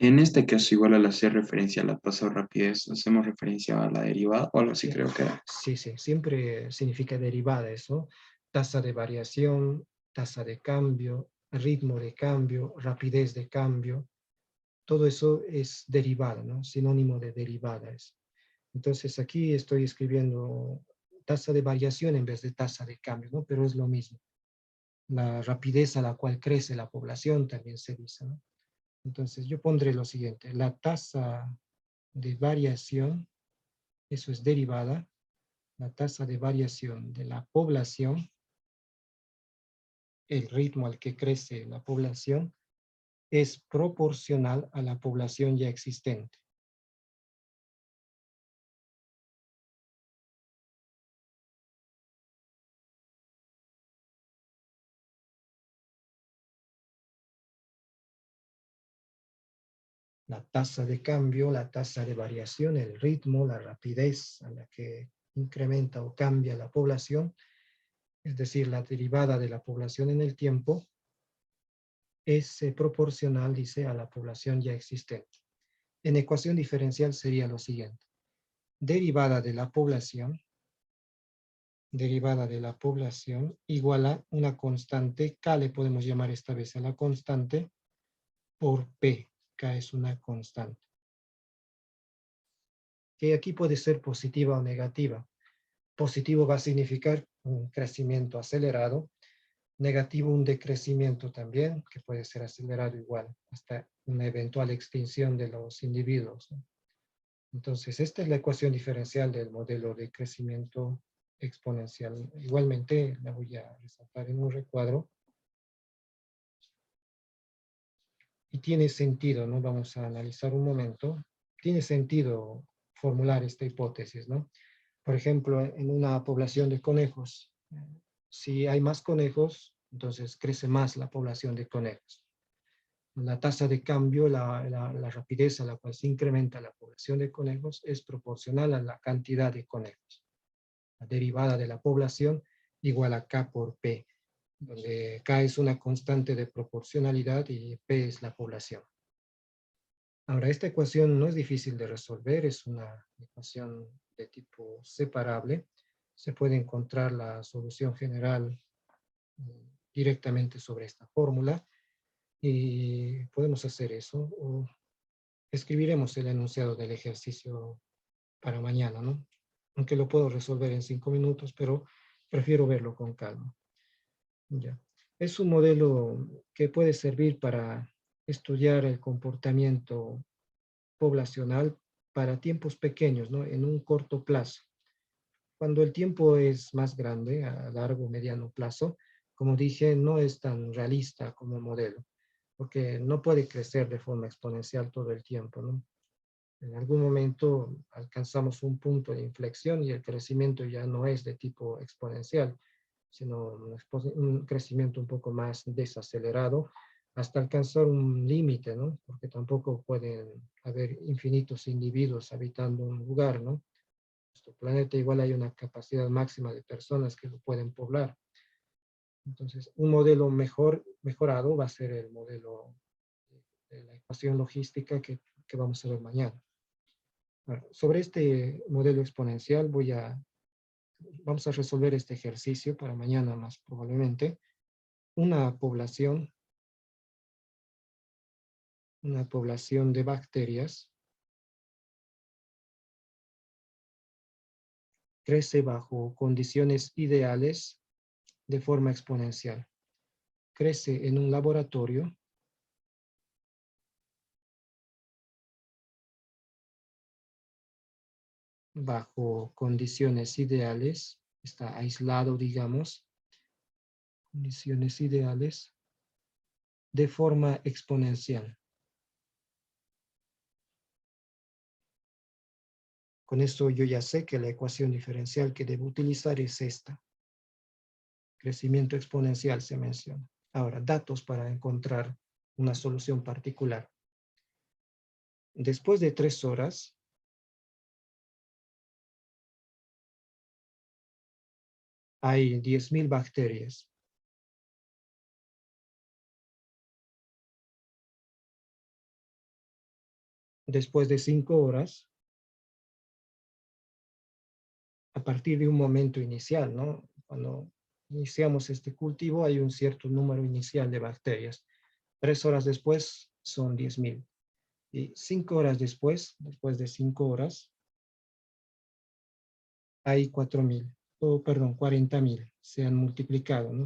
En este caso, igual al hacer referencia a la tasa de rapidez, hacemos referencia a la derivada o algo así,
sí,
creo que era.
sí, siempre significa derivada eso. Tasa de variación, tasa de cambio, ritmo de cambio, rapidez de cambio. Todo eso es derivada, ¿no? Sinónimo de derivada es. Entonces aquí estoy escribiendo tasa de variación en vez de tasa de cambio, ¿no? Pero es lo mismo. La rapidez a la cual crece la población también se dice, ¿no? Entonces yo pondré lo siguiente, la tasa de variación, eso es derivada, la tasa de variación de la población, el ritmo al que crece la población, es proporcional a la población ya existente. La tasa de cambio, la tasa de variación, el ritmo, la rapidez a la que incrementa o cambia la población, es decir, la derivada de la población en el tiempo, es proporcional, dice, a la población ya existente. En ecuación diferencial sería lo siguiente. Derivada de la población igual a una constante, K le podemos llamar esta vez a la constante, por P. K es una constante. Que aquí puede ser positiva o negativa. Positivo va a significar un crecimiento acelerado, negativo un decrecimiento también, que puede ser acelerado igual, hasta una eventual extinción de los individuos, ¿no? Entonces, esta es la ecuación diferencial del modelo de crecimiento exponencial. Igualmente, la voy a resaltar en un recuadro. Y tiene sentido, ¿no? Vamos a analizar un momento. Tiene sentido formular esta hipótesis, ¿no? Por ejemplo, en una población de conejos, si hay más conejos, entonces crece más la población de conejos. La tasa de cambio, la rapidez a la cual se incrementa la población de conejos es proporcional a la cantidad de conejos. La derivada de la población igual a K por P. donde K es una constante de proporcionalidad y P es la población. Ahora, esta ecuación no es difícil de resolver, es una ecuación de tipo separable. Se puede encontrar la solución general directamente sobre esta fórmula y podemos hacer eso o escribiremos el enunciado del ejercicio para mañana, ¿no? Aunque lo puedo resolver en 5 minutos, pero prefiero verlo con calma. Ya. Es un modelo que puede servir para estudiar el comportamiento poblacional para tiempos pequeños, ¿no? En un corto plazo. Cuando el tiempo es más grande, a largo o mediano plazo, como dije, no es tan realista como modelo, porque no puede crecer de forma exponencial todo el tiempo, ¿no? En algún momento alcanzamos un punto de inflexión y el crecimiento ya no es de tipo exponencial, sino un crecimiento un poco más desacelerado hasta alcanzar un límite, ¿no? Porque tampoco pueden haber infinitos individuos habitando un lugar, ¿no? Nuestro planeta igual hay una capacidad máxima de personas que lo pueden poblar. Entonces, un modelo mejorado va a ser el modelo de la ecuación logística que vamos a ver mañana. Bueno, sobre este modelo exponencial vamos a resolver este ejercicio para mañana más probablemente. Una población de bacterias crece bajo condiciones ideales de forma exponencial. Crece en un laboratorio bajo condiciones ideales, está aislado, digamos, condiciones ideales de forma exponencial. Con esto yo ya sé que la ecuación diferencial que debo utilizar es esta. Crecimiento exponencial se menciona. Ahora, datos para encontrar una solución particular. Después de 3 horas, hay 10.000 bacterias. Después de 5 horas, a partir de un momento inicial, ¿no? Cuando iniciamos este cultivo hay un cierto número inicial de bacterias. 3 horas después son 10.000. Y 5 horas después de 5 horas, hay 4.000, perdón, 40.000. Se han multiplicado, ¿no?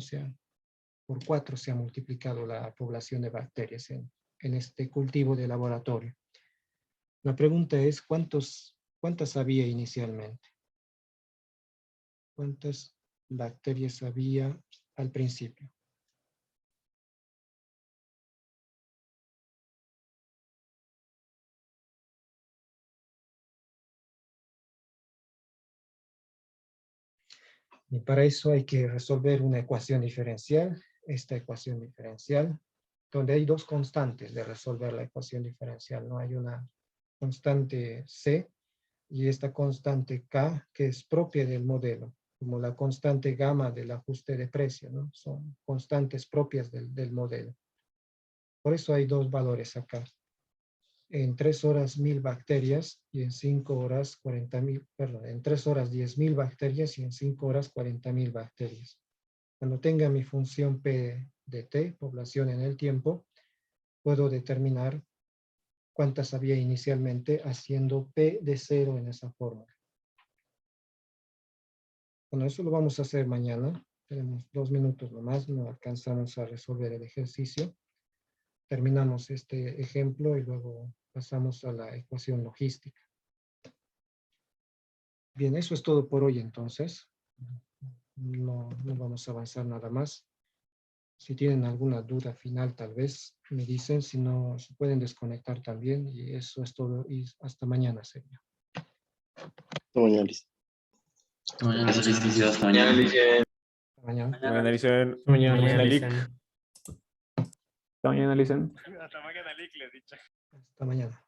Por 4 se ha multiplicado la población de bacterias en este cultivo de laboratorio. La pregunta es, ¿cuántas había inicialmente? ¿Cuántas bacterias había al principio? Y para eso hay que resolver una ecuación diferencial, esta ecuación diferencial, donde hay 2 constantes de resolver la ecuación diferencial, ¿no? Hay una constante C y esta constante K, que es propia del modelo, como la constante gamma del ajuste de precio, ¿no? Son constantes propias del modelo. Por eso hay 2 valores acá. En 3 horas 1.000 bacterias y en 5 horas 40.000, perdón, en 3 horas 10.000 bacterias y en 5 horas 40.000 bacterias. Cuando tenga mi función P de T, población en el tiempo, puedo determinar cuántas había inicialmente haciendo P de 0 en esa fórmula. Bueno, eso lo vamos a hacer mañana. Tenemos 2 minutos nomás, no alcanzamos a resolver el ejercicio. Terminamos este ejemplo y luego pasamos a la ecuación logística. Bien, eso es todo por hoy entonces. No vamos a avanzar nada más. Si tienen alguna duda final, tal vez me dicen, si no, se pueden desconectar también y eso es todo y hasta mañana sería.
Hasta mañana, listo.
Hasta mañana.
Gracias, licenciado. Hasta mañana.
Hasta mañana.
Mañana dicen.
Mañana
Lic.
dicen.
Mañana dicen.
Hasta mañana.